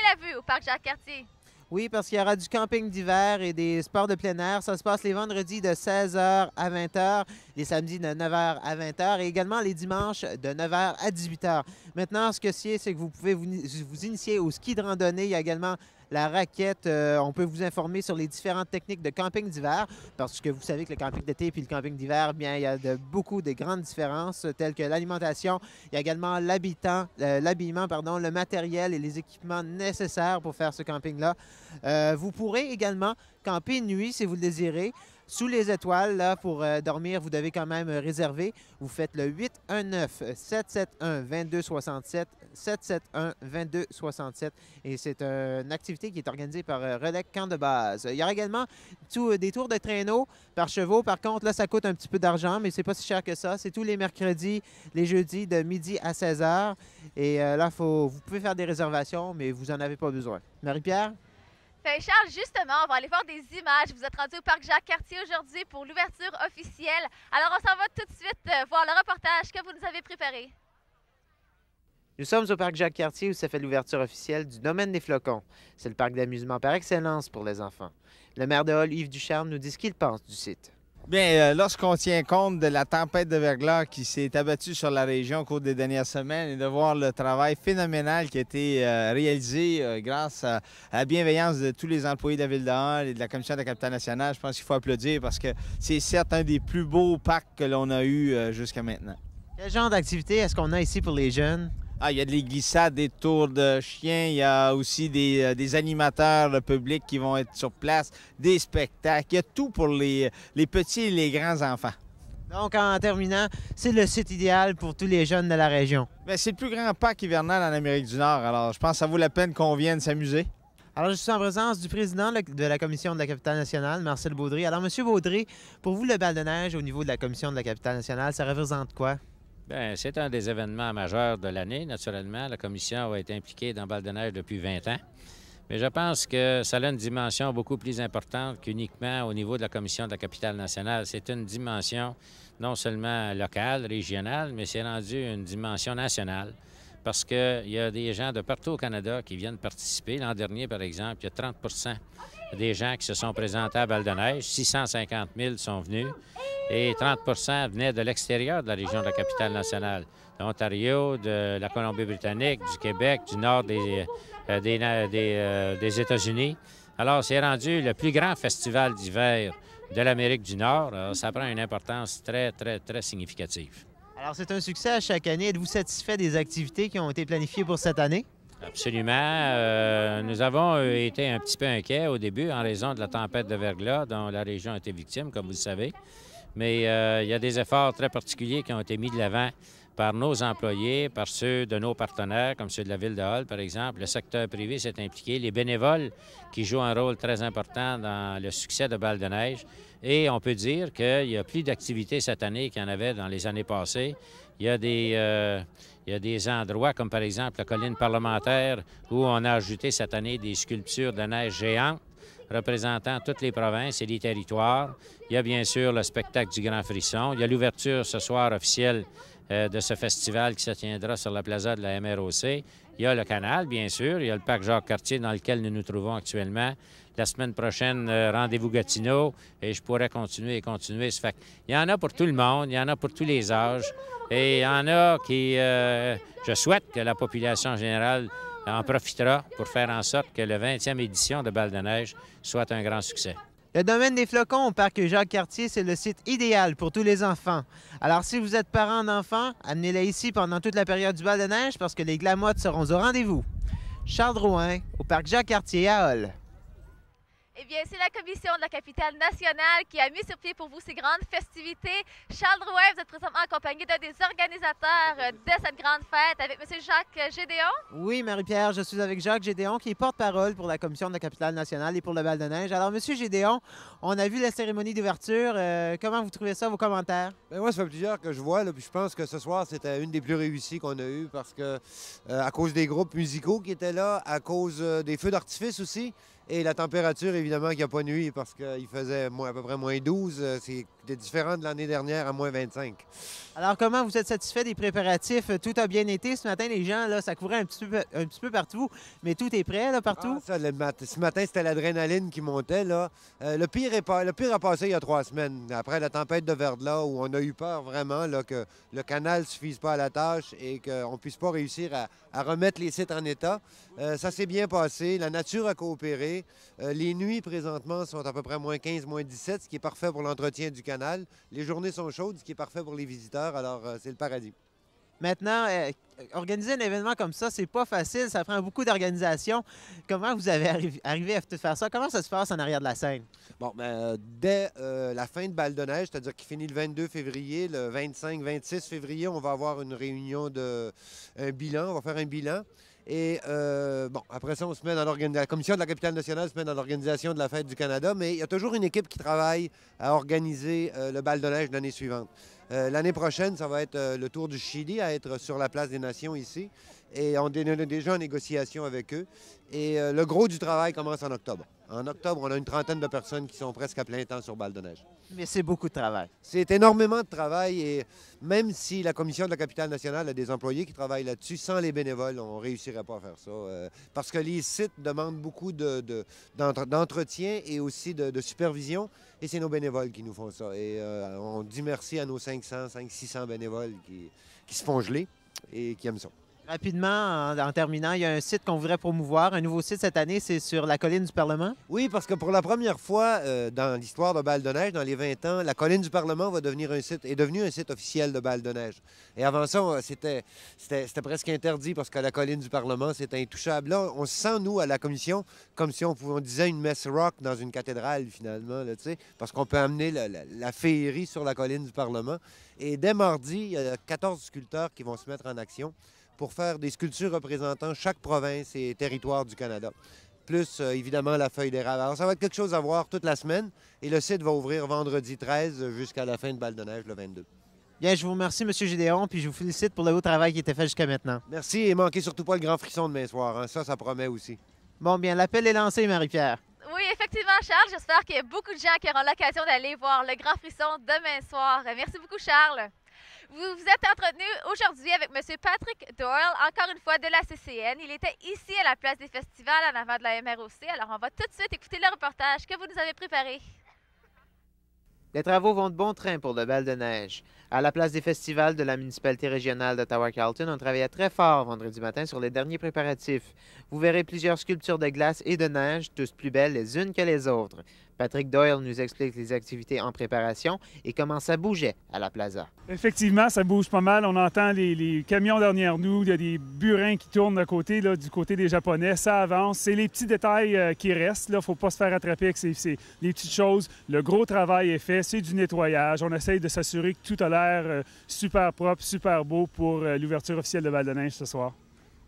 la vue au parc Jacques-Cartier. Oui, parce qu'il y aura du camping d'hiver et des sports de plein air. Ça se passe les vendredis de 16h à 20h, les samedis de 9h à 20h et également les dimanches de 9h à 18h. Maintenant, ce que c'est que vous pouvez vous initier au ski de randonnée. Il y a également la raquette. On peut vous informer sur les différentes techniques de camping d'hiver parce que vous savez que le camping d'été et le camping d'hiver, bien, il y a beaucoup de grandes différences telles que l'alimentation. Il y a également l'habillement, le matériel et les équipements nécessaires pour faire ce camping-là. Vous pourrez également camper une nuit si vous le désirez. Sous les étoiles, là, pour dormir, vous devez quand même réserver. Vous faites le 819-771-2267, 771-2267. Et c'est une activité qui est organisée par Relais Camp de base. Il y aura également des tours de traîneau par chevaux. Par contre, là, ça coûte un petit peu d'argent, mais c'est pas si cher que ça. C'est tous les mercredis, les jeudis, de midi à 16h. Et là, vous pouvez faire des réservations, mais vous n'en avez pas besoin. Marie-Pierre? Charles, justement, on va aller voir des images. Vous êtes rendu au parc Jacques-Cartier aujourd'hui pour l'ouverture officielle. Alors, on s'en va tout de suite voir le reportage que vous nous avez préparé. Nous sommes au parc Jacques-Cartier où se fait l'ouverture officielle du domaine des flocons. C'est le parc d'amusement par excellence pour les enfants. Le maire de Hull, Yves Ducharme, nous dit ce qu'il pense du site. Bien, lorsqu'on tient compte de la tempête de verglas qui s'est abattue sur la région au cours des dernières semaines et de voir le travail phénoménal qui a été réalisé grâce à la bienveillance de tous les employés de la Ville de Hull et de la Commission de la capitale nationale, je pense qu'il faut applaudir parce que c'est certes un des plus beaux parcs que l'on a eu jusqu'à maintenant. Quel genre d'activité est-ce qu'on a ici pour les jeunes? Ah, il y a des glissades, des tours de chiens, il y a aussi des animateurs publics qui vont être sur place, des spectacles. Il y a tout pour les petits et les grands enfants. Donc, en terminant, c'est le site idéal pour tous les jeunes de la région. Bien, c'est le plus grand parc hivernal en Amérique du Nord, alors je pense que ça vaut la peine qu'on vienne s'amuser. Alors, je suis en présence du président de la Commission de la capitale nationale, Marcel Baudry. Alors, M. Baudry, pour vous, le bal de neige au niveau de la Commission de la capitale nationale, ça représente quoi? Bien, c'est un des événements majeurs de l'année, naturellement. La Commission a été impliquée dans le bal de neige depuis 20 ans. Mais je pense que ça a une dimension beaucoup plus importante qu'uniquement au niveau de la Commission de la capitale nationale. C'est une dimension non seulement locale, régionale, mais c'est rendu une dimension nationale. Parce qu'il y a des gens de partout au Canada qui viennent participer. L'an dernier, par exemple, il y a 30 des gens qui se sont présentés à Val-de-Neige. 650 000 sont venus et 30 venaient de l'extérieur de la région de la capitale nationale. De l'Ontario, de la Colombie-Britannique, du Québec, du nord des États-Unis. Alors, c'est rendu le plus grand festival d'hiver de l'Amérique du Nord. Alors, ça prend une importance très, très, très significative. Alors, c'est un succès à chaque année. Êtes-vous satisfait des activités qui ont été planifiées pour cette année? Absolument. Nous avons été un petit peu inquiets au début en raison de la tempête de verglas dont la région a été victime, comme vous le savez. Mais il y a des efforts très particuliers qui ont été mis de l'avant par nos employés, par ceux de nos partenaires, comme ceux de la Ville de Hull, par exemple. Le secteur privé s'est impliqué, les bénévoles qui jouent un rôle très important dans le succès de Bal de neige. Et on peut dire qu'il y a plus d'activités cette année qu'il y en avait dans les années passées. Il y a des endroits, comme par exemple la colline parlementaire, où on a ajouté cette année des sculptures de neige géantes représentant toutes les provinces et les territoires. Il y a bien sûr le spectacle du Grand Frisson. Il y a l'ouverture ce soir officielle de ce festival qui se tiendra sur la plaza de la MROC. Il y a le canal, bien sûr. Il y a le parc Jacques-Cartier dans lequel nous nous trouvons actuellement. La semaine prochaine, rendez-vous Gatineau, et je pourrais continuer et continuer. Ça fait il y en a pour tout le monde, il y en a pour tous les âges, et il y en a qui... je souhaite que la population générale en profitera pour faire en sorte que la 20e édition de Bal de neige soit un grand succès. Le domaine des flocons au parc Jacques-Cartier, c'est le site idéal pour tous les enfants. Alors, si vous êtes parents d'enfants, amenez-les ici pendant toute la période du bal de neige parce que les glamottes seront au rendez-vous. Charles Drouin, au parc Jacques-Cartier à Hull. Eh bien, c'est la Commission de la capitale nationale qui a mis sur pied pour vous ces grandes festivités. Charles Drouin, vous êtes présentement accompagné d'un des organisateurs de cette grande fête avec M. Jacques Gédéon. Oui, Marie-Pierre, je suis avec Jacques Gédéon, qui est porte-parole pour la Commission de la capitale nationale et pour le bal de neige. Alors, M. Gédéon, on a vu la cérémonie d'ouverture. Comment vous trouvez ça, vos commentaires? Bien, moi, ça fait plusieurs que je vois, là, puis je pense que ce soir, c'était une des plus réussies qu'on a eues parce que, à cause des groupes musicaux qui étaient là, à cause des feux d'artifice aussi, et la température, évidemment, qui n'a pas nuit parce qu'il faisait à peu près moins 12. C'est différent de l'année dernière à moins 25. Alors, comment vous êtes satisfait des préparatifs? Tout a bien été. Ce matin, les gens, là, ça courait un petit peu partout, mais tout est prêt, là, partout? Ah, ça, ce matin, c'était l'adrénaline qui montait, là. Le pire a passé il y a 3 semaines, après la tempête de verglas, où on a eu peur vraiment là, que le canal ne suffise pas à la tâche et qu'on ne puisse pas réussir à remettre les sites en état. Ça s'est bien passé. La nature a coopéré. Les nuits, présentement, sont à peu près moins 15, moins 17, ce qui est parfait pour l'entretien du canal. Les journées sont chaudes, ce qui est parfait pour les visiteurs. Alors, c'est le paradis. Maintenant, organiser un événement comme ça, c'est pas facile. Ça prend beaucoup d'organisation. Comment vous avez arrivé à faire ça? Comment ça se passe en arrière de la scène? Bon, dès la fin de Bal de neige, c'est-à-dire qu'il finit le 22 février, le 25-26 février, on va avoir une réunion un bilan. On va faire un bilan. Et après ça, on se met dans la Commission de la capitale nationale se met dans l'organisation de la Fête du Canada, mais il y a toujours une équipe qui travaille à organiser le bal de neige l'année suivante. L'année prochaine, ça va être le Tour du Chili à être sur la place des Nations ici. Et on est déjà en négociation avec eux. Et le gros du travail commence en octobre. En octobre, on a une trentaine de personnes qui sont presque à plein temps sur Bal de neige. Mais c'est beaucoup de travail. C'est énormément de travail et même si la Commission de la capitale nationale a des employés qui travaillent là-dessus, sans les bénévoles, on ne réussirait pas à faire ça. Parce que les sites demandent beaucoup d'entretien et aussi de supervision et c'est nos bénévoles qui nous font ça. Et on dit merci à nos 500, 600 bénévoles qui se font geler et qui aiment ça. Rapidement, en terminant, il y a un site qu'on voudrait promouvoir. Un nouveau site cette année, c'est sur la colline du Parlement. Oui, parce que pour la première fois dans l'histoire de Val-de-Neige, dans les 20 ans, la colline du Parlement est devenue un site officiel de Val-de-Neige. Et avant ça, c'était presque interdit parce que la colline du Parlement, c'était intouchable. Là, on se sent, nous, à la commission, comme si on disait une messe rock dans une cathédrale, finalement, là, parce qu'on peut amener la féerie sur la colline du Parlement. Et dès mardi, il y a 14 sculpteurs qui vont se mettre en action pour faire des sculptures représentant chaque province et territoire du Canada. Plus, évidemment, la feuille d'érable. Alors, ça va être quelque chose à voir toute la semaine. Et le site va ouvrir vendredi 13 jusqu'à la fin de Val-de-Neige, le 22. Bien, je vous remercie, M. Gédéon, puis je vous félicite pour le haut travail qui a été fait jusqu'à maintenant. Merci et manquez surtout pas le grand frisson demain soir. Hein. Ça promet aussi. Bon, bien, l'appel est lancé, Marie-Pierre. Oui, effectivement, Charles. J'espère qu'il y a beaucoup de gens qui auront l'occasion d'aller voir le Grand Frisson demain soir. Merci beaucoup, Charles. Vous vous êtes entretenu aujourd'hui avec M. Patrick Doyle, encore une fois de la CCN. Il était ici à la place des festivals en avant de la MROC. Alors, on va tout de suite écouter le reportage que vous nous avez préparé. Les travaux vont de bon train pour le Val-de-Neige. À la place des festivals de la municipalité régionale d'Ottawa-Carleton, on travaillait très fort vendredi matin sur les derniers préparatifs. Vous verrez plusieurs sculptures de glace et de neige, tous plus belles les unes que les autres. Patrick Doyle nous explique les activités en préparation et comment ça bougeait à la plaza. Effectivement, ça bouge pas mal. On entend les camions derrière nous. Il y a des burins qui tournent de côté, là, du côté des Japonais. Ça avance. C'est les petits détails qui restent. Il ne faut pas se faire attraper avec les petites choses. Le gros travail est fait. C'est du nettoyage. On essaye de s'assurer que tout a l'air super propre, super beau pour l'ouverture officielle de Val-de-Neige ce soir.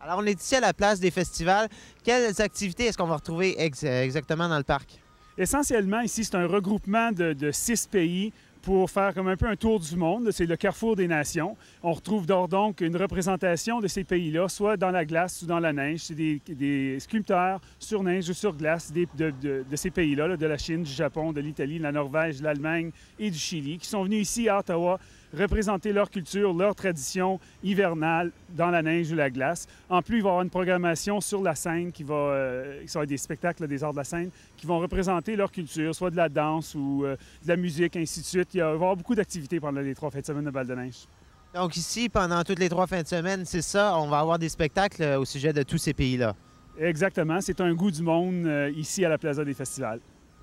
Alors, on est ici à la place des festivals. Quelles activités est-ce qu'on va retrouver exactement dans le parc? Essentiellement, ici, c'est un regroupement de 6 pays pour faire comme un peu un tour du monde. C'est le carrefour des nations. On retrouve donc une représentation de ces pays-là, soit dans la glace ou dans la neige. C'est des sculpteurs sur neige ou sur glace de ces pays-là, là, de la Chine, du Japon, de l'Italie, de la Norvège, de l'Allemagne et du Chili, qui sont venus ici à Ottawa représenter leur culture, leur tradition hivernale dans la neige ou la glace. En plus, il va y avoir une programmation sur la scène qui va être des spectacles des arts de la scène qui vont représenter leur culture, soit de la danse ou de la musique, ainsi de suite. Il va y avoir beaucoup d'activités pendant les 3 fins de semaine de Val-de-Neige. Donc ici, pendant toutes les 3 fins de semaine, c'est ça, on va avoir des spectacles au sujet de tous ces pays-là. Exactement. C'est un goût du monde ici à la Plaza des Festivals.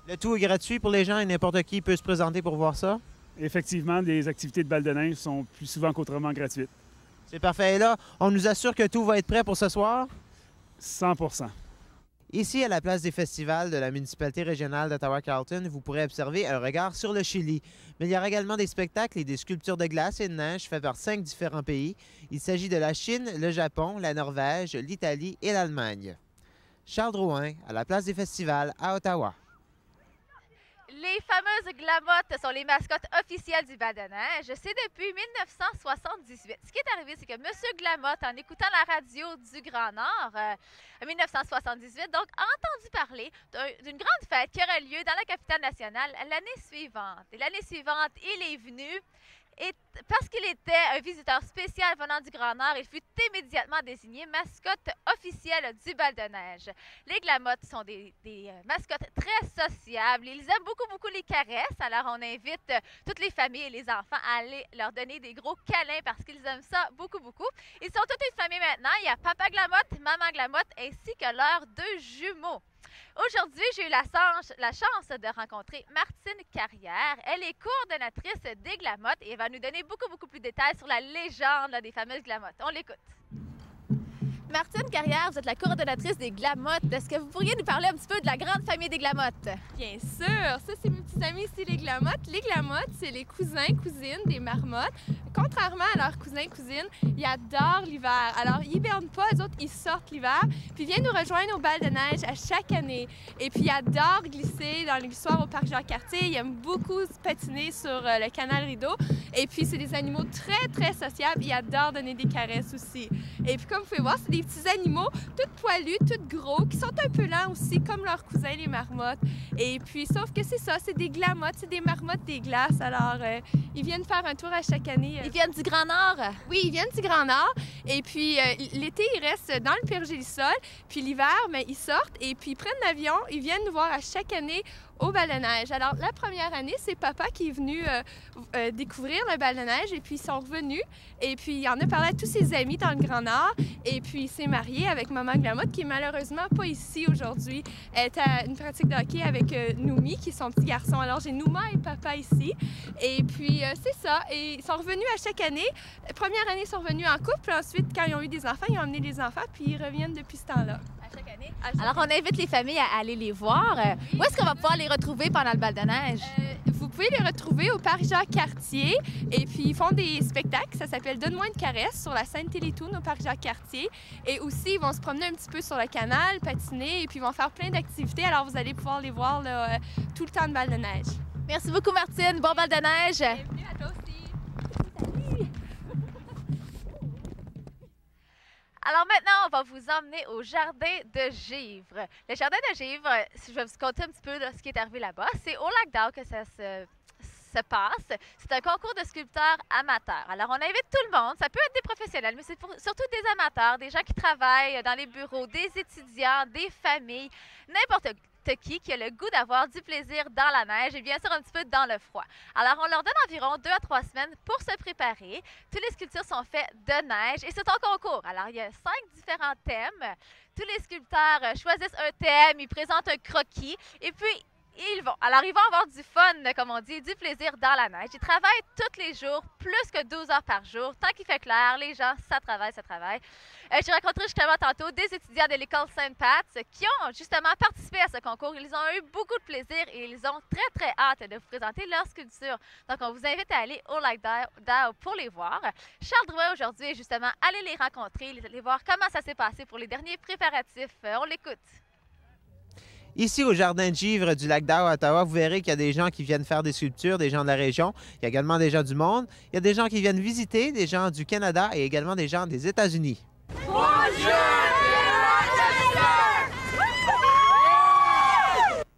Le tout est gratuit pour les gens et n'importe qui peut se présenter pour voir ça? Effectivement, les activités de Val-de-Neige sont plus souvent qu'autrement gratuites. C'est parfait. Et là, on nous assure que tout va être prêt pour ce soir? 100%. Ici, à la place des festivals de la municipalité régionale d'Ottawa-Carleton, vous pourrez observer un regard sur le Chili. Mais il y aura également des spectacles et des sculptures de glace et de neige faits par 5 différents pays. Il s'agit de la Chine, le Japon, la Norvège, l'Italie et l'Allemagne. Charles Drouin, à la place des festivals à Ottawa. Les fameuses glamottes sont les mascottes officielles du Val-de-Neige. C'est depuis 1978. Ce qui est arrivé, c'est que M. Glamotte, en écoutant la radio du Grand Nord en 1978, donc a entendu parler d'une grande fête qui aurait lieu dans la capitale nationale l'année suivante. Et l'année suivante, il est venu. Et parce qu'il était un visiteur spécial venant du Grand Nord, il fut immédiatement désigné mascotte officielle du Val-de-Neige. Les glamottes sont des mascottes très sociables. Ils aiment beaucoup les caresses. Alors, on invite toutes les familles et les enfants à aller leur donner des gros câlins parce qu'ils aiment ça beaucoup. Ils sont toute une famille maintenant. Il y a Papa Glamotte, Maman Glamotte ainsi que leurs 2 jumeaux. Aujourd'hui, j'ai eu la chance de rencontrer Martine Carrière. Elle est coordonnatrice des glamottes et elle va nous donner beaucoup plus de détails sur la légende des fameuses glamottes. On l'écoute. Martine Carrière, vous êtes la coordonnatrice des glamottes. Est-ce que vous pourriez nous parler un petit peu de la grande famille des glamottes? Bien sûr! Ça, c'est mes petits amis ici, les glamottes. Les glamottes, c'est les cousins, cousines des marmottes. Contrairement à leurs cousins, cousines, ils adorent l'hiver. Alors, ils hibernent pas, eux autres, ils sortent l'hiver, puis ils viennent nous rejoindre au bal de neige à chaque année. Et puis, ils adorent glisser dans les soirs au parc Jacques-Cartier. Ils aiment beaucoup se patiner sur le canal Rideau. Et puis, c'est des animaux très sociables. Ils adorent donner des caresses aussi. Et puis, comme vous pouvez voir, c'est des petits animaux tout poilus, tout gros, qui sont un peu lents aussi, comme leurs cousins, les marmottes. Et puis, sauf que c'est ça, c'est des glamottes, c'est des marmottes des glaces. Alors, ils viennent faire un tour à chaque année. Ils viennent du Grand Nord? Oui, ils viennent du Grand Nord. Et puis, l'été, ils restent dans le Périgélisol. Puis l'hiver, mais ils sortent et puis ils prennent l'avion. Ils viennent nous voir à chaque année au bal de neige. Alors, la première année, c'est papa qui est venu découvrir le bal de neige et puis ils sont revenus. Et puis, il en a parlé à tous ses amis dans le Grand Nord. Et puis, il s'est marié avec Maman Glamotte qui est malheureusement pas ici aujourd'hui. Elle est à une pratique de hockey avec Noumi, qui est son petit garçon. Alors, j'ai Nouma et papa ici. Et puis, c'est ça. Et ils sont revenus à chaque année. La première année, ils sont revenus en couple. Ensuite, quand ils ont eu des enfants, ils ont emmené les enfants. Puis, ils reviennent depuis ce temps-là. Chaque année. Alors, on invite les familles à aller les voir. Où est-ce qu'on va pouvoir les retrouver pendant le bal de neige? Vous pouvez les retrouver au Parc Jacques-Cartier. Et puis, ils font des spectacles. Ça s'appelle Donne-moi une caresse sur la scène Télétoon au Parc Jacques-Cartier. Et aussi, ils vont se promener un petit peu sur le canal, patiner, et puis ils vont faire plein d'activités. Alors, vous allez pouvoir les voir là, tout le temps de bal de neige. Merci beaucoup, Martine. Bon bal de neige. Bienvenue à toi aussi. Alors maintenant, on va vous emmener au Jardin de Givre. Le Jardin de Givre, si je vais vous conter un petit peu de ce qui est arrivé là-bas, c'est au lac d'Arc que ça se passe. C'est un concours de sculpteurs amateurs. Alors, on invite tout le monde. Ça peut être des professionnels, mais c'est surtout des amateurs, des gens qui travaillent dans les bureaux, des étudiants, des familles, n'importe qui a le goût d'avoir du plaisir dans la neige et bien sûr un petit peu dans le froid. Alors, on leur donne environ 2 à 3 semaines pour se préparer. Toutes les sculptures sont faites de neige et c'est un concours. Alors, il y a 5 différents thèmes. Tous les sculpteurs choisissent un thème, ils présentent un croquis et puis ils vont avoir du fun, comme on dit, du plaisir dans la neige. Ils travaillent tous les jours, plus que 12 heures par jour. Tant qu'il fait clair, les gens, ça travaille. J'ai rencontré justement tantôt des étudiants de l'école Saint-Pat qui ont justement participé à ce concours. Ils ont eu beaucoup de plaisir et ils ont très, très hâte de vous présenter leur sculpture. Donc, on vous invite à aller au lac d'Arc pour les voir. Charles Drouin, aujourd'hui, est justement allé les rencontrer, les voir comment ça s'est passé pour les derniers préparatifs. On l'écoute. Ici, au Jardin de Givre du lac d'Arc à Ottawa, vous verrez qu'il y a des gens qui viennent faire des sculptures, des gens de la région. Il y a également des gens du monde. Il y a des gens qui viennent visiter, des gens du Canada et également des gens des États-Unis.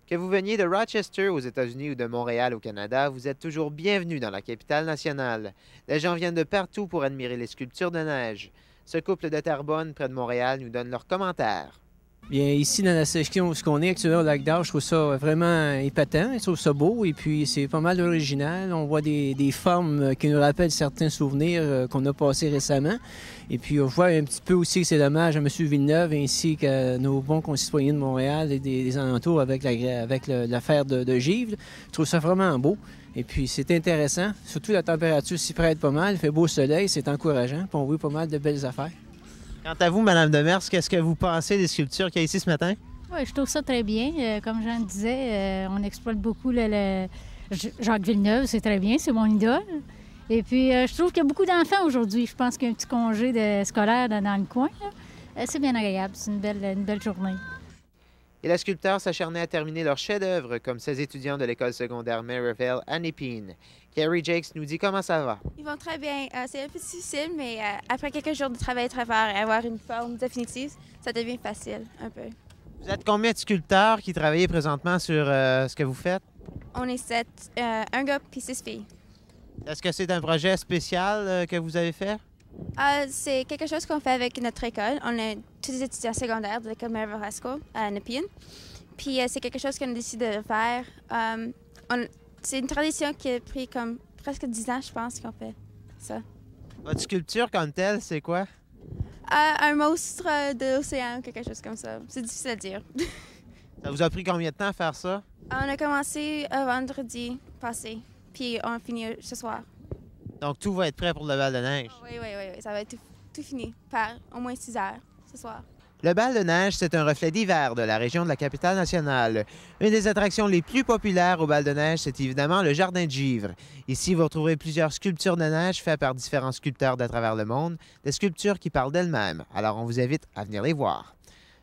Que vous veniez de Rochester aux États-Unis ou de Montréal au Canada, vous êtes toujours bienvenus dans la capitale nationale. Les gens viennent de partout pour admirer les sculptures de neige. Ce couple de Terrebonne, près de Montréal, nous donne leurs commentaires. Bien, ici, dans la section où on est actuellement au lac d'Arc, je trouve ça vraiment épatant, je trouve ça beau et puis c'est pas mal original. On voit des formes qui nous rappellent certains souvenirs qu'on a passés récemment. Et puis on voit un petit peu aussi que c'est dommage à M. Villeneuve ainsi qu'à nos bons concitoyens de Montréal et des alentours avec l'affaire de Givre. Je trouve ça vraiment beau. Et puis c'est intéressant, surtout la température s'y prête pas mal, il fait beau soleil, c'est encourageant, puis on voit pas mal de belles affaires. Quant à vous, Mme Demers, qu'est-ce que vous pensez des sculptures qu'il y a ici ce matin? Oui, je trouve ça très bien. Comme Jean disait, on exploite beaucoup Jacques Villeneuve, c'est très bien, c'est mon idole. Et puis, je trouve qu'il y a beaucoup d'enfants aujourd'hui. Je pense qu'il y a un petit congé scolaire dans le coin. C'est bien agréable, c'est une belle journée. Et les sculpteurs s'acharnaient à terminer leur chef-d'œuvre, comme ces étudiants de l'école secondaire Merivale à Népine. Carrie Jakes nous dit comment ça va. Ils vont très bien. C'est un peu difficile, mais après quelques jours de travail très fort et avoir une forme définitive, ça devient facile un peu. Vous êtes combien de sculpteurs qui travaillent présentement sur ce que vous faites? On est 7, un gars puis 6 filles. Est-ce que c'est un projet spécial que vous avez fait? C'est quelque chose qu'on fait avec notre école. On est tous des étudiants secondaires de l'école Merivale High School à Nepean. Puis c'est quelque chose qu'on a décidé de faire. C'est une tradition qui a pris comme presque 10 ans, je pense, qu'on fait ça. Votre sculpture comme telle, c'est quoi? Un monstre de l'océan ou quelque chose comme ça. C'est difficile à dire. Ça vous a pris combien de temps à faire ça? On a commencé vendredi passé, puis on finit ce soir. Donc tout va être prêt pour le bal de neige? Oui. Ça va être tout fini par au moins 6 heures ce soir. Le bal de neige, c'est un reflet d'hiver de la région de la capitale nationale. Une des attractions les plus populaires au bal de neige, c'est évidemment le Jardin de Givre. Ici, vous retrouverez plusieurs sculptures de neige faites par différents sculpteurs d'à travers le monde, des sculptures qui parlent d'elles-mêmes. Alors, on vous invite à venir les voir.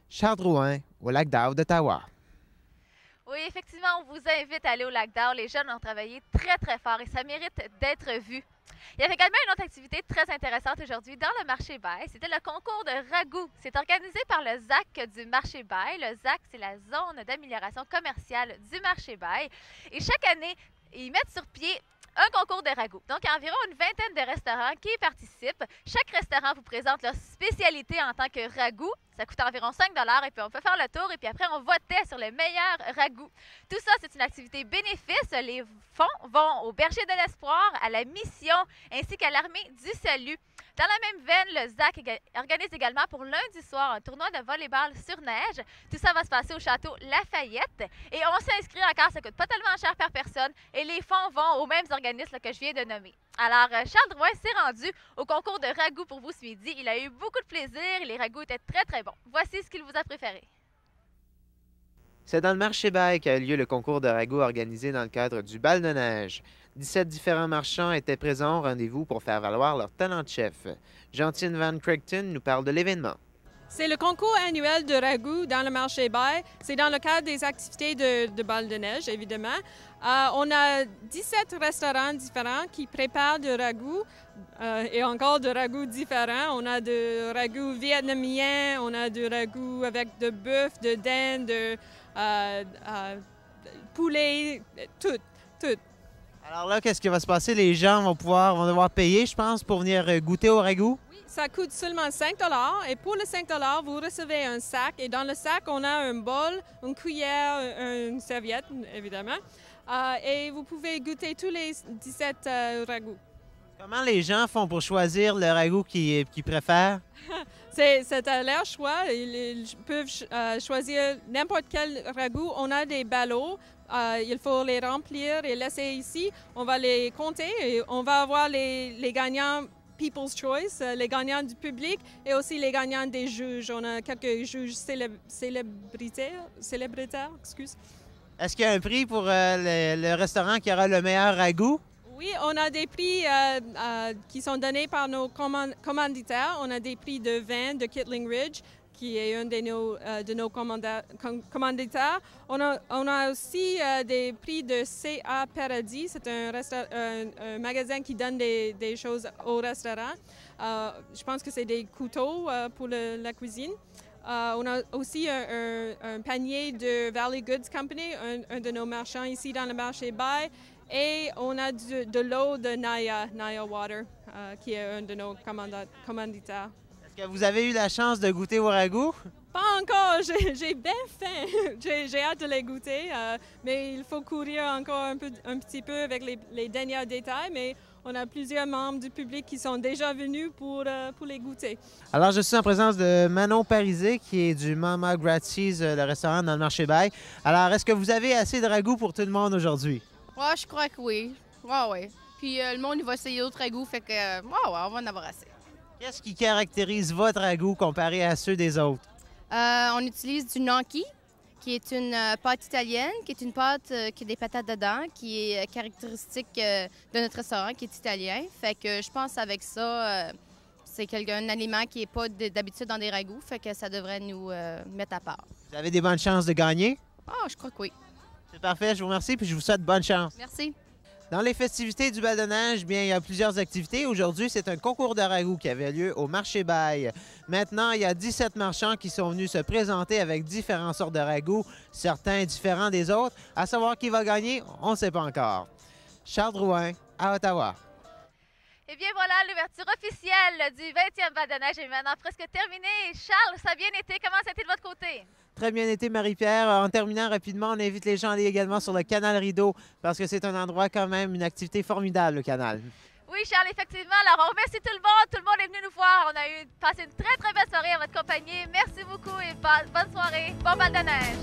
Charles Drouin, au lac d'Arc d'Ottawa. Oui, effectivement, on vous invite à aller au lac d'Arc. Les jeunes ont travaillé très, très fort et ça mérite d'être vu. Il y avait également une autre activité très intéressante aujourd'hui dans le marché Bail. C'était le concours de ragoût. C'est organisé par le ZAC du marché Bail. Le ZAC, c'est la zone d'amélioration commerciale du marché Bail. Et chaque année, ils mettent sur pied un concours de ragoût. Donc, il y a environ une vingtaine de restaurants qui y participent. Chaque restaurant vous présente leur spécialité en tant que ragoût. Ça coûte environ 5 et puis on peut faire le tour et puis après, on votait sur le meilleur ragoût. Tout ça, c'est une activité bénéfice. Les fonds vont au Berger de l'Espoir, à la Mission ainsi qu'à l'Armée du Salut. Dans la même veine, le ZAC organise également pour lundi soir un tournoi de volleyball sur neige. Tout ça va se passer au château Lafayette. Et on s'inscrit encore, ça coûte pas tellement cher par personne. Et les fonds vont aux mêmes organismes que je viens de nommer. Alors, Charles Drouin s'est rendu au concours de ragoût pour vous ce midi. Il a eu beaucoup de plaisir et les ragoûts étaient très, très bons. Voici ce qu'il vous a préféré. C'est dans le marché Bail qu'a eu lieu le concours de ragoût organisé dans le cadre du bal de neige. 17 différents marchands étaient présents au rendez-vous pour faire valoir leur talent de chef. Gentine Van Crichton nous parle de l'événement. C'est le concours annuel de ragoût dans le marché Bail. C'est dans le cadre des activités de bal de neige, évidemment. On a 17 restaurants différents qui préparent du ragoût et encore de ragoûts différents. On a de ragoût vietnamien, on a du ragoût avec de bœuf, de dinde, de poulet, tout. Alors là, qu'est-ce qui va se passer? Les gens vont devoir payer, je pense, pour venir goûter au ragoût? Oui, ça coûte seulement 5 et pour le 5 vous recevez un sac. Et dans le sac, on a un bol, une cuillère, une serviette, évidemment. Et vous pouvez goûter tous les 17 ragoûts. Comment les gens font pour choisir le ragoût qu'ils préfèrent? C'est à leur choix. Ils peuvent choisir n'importe quel ragoût. On a des ballots. Il faut les remplir et laisser ici. On va les compter et on va avoir les gagnants People's Choice, les gagnants du public et aussi les gagnants des juges. On a quelques juges célébritaires, excuse. Est-ce qu'il y a un prix pour le restaurant qui aura le meilleur ragoût? Oui, on a des prix qui sont donnés par nos commanditaires. On a des prix de vin de Kittling Ridge, qui est un de nos commanditaires. On a aussi des prix de C.A. Paradis. C'est un magasin qui donne des choses au restaurant. Je pense que c'est des couteaux pour la cuisine. On a aussi un panier de Valley Goods Company, un de nos marchands ici dans le marché Bail. Et on a de l'eau de Naya Water, qui est un de nos commanditaires. Est-ce que vous avez eu la chance de goûter au ragoût? Pas encore, j'ai bien faim. J'ai hâte de les goûter, mais il faut courir encore un petit peu avec les derniers détails. Mais on a plusieurs membres du public qui sont déjà venus pour les goûter. Alors, je suis en présence de Manon Parisé, qui est du Mama Grazzi's, le restaurant dans le marché Bail. Alors, est-ce que vous avez assez de ragoût pour tout le monde aujourd'hui? Ouais, je crois que oui. Ouais. Puis le monde, il va essayer d'autres ragoûts, fait que on va en avoir assez. Qu'est-ce qui caractérise votre ragoût comparé à ceux des autres? On utilise du gnocchi, qui est une pâte italienne, qui est une pâte qui a des patates dedans, qui est caractéristique de notre restaurant, qui est italien. Fait que je pense avec ça, c'est un aliment qui n'est pas d'habitude dans des ragoûts, fait que ça devrait nous mettre à part. Vous avez des bonnes chances de gagner? Ah, je crois que oui. C'est parfait, je vous remercie puis je vous souhaite bonne chance. Merci. Dans les festivités du bal de neige, bien, il y a plusieurs activités. Aujourd'hui, c'est un concours de ragoût qui avait lieu au marché Bail. Maintenant, il y a 17 marchands qui sont venus se présenter avec différentes sortes de ragoûts, certains différents des autres. À savoir qui va gagner, on ne sait pas encore. Charles Drouin, à Ottawa. Eh bien voilà, l'ouverture officielle du 20e bal de neige est maintenant presque terminée. Charles, ça a bien été. Comment ça a été de votre côté? Très bien été, Marie-Pierre. En terminant rapidement, on invite les gens à aller également sur le canal Rideau parce que c'est un endroit quand même, une activité formidable, le canal. Oui, Charles, effectivement. Alors, on remercie tout le monde. Tout le monde est venu nous voir. On a passé une très, très belle soirée à votre compagnie. Merci beaucoup et bonne soirée. Bon bal de neige.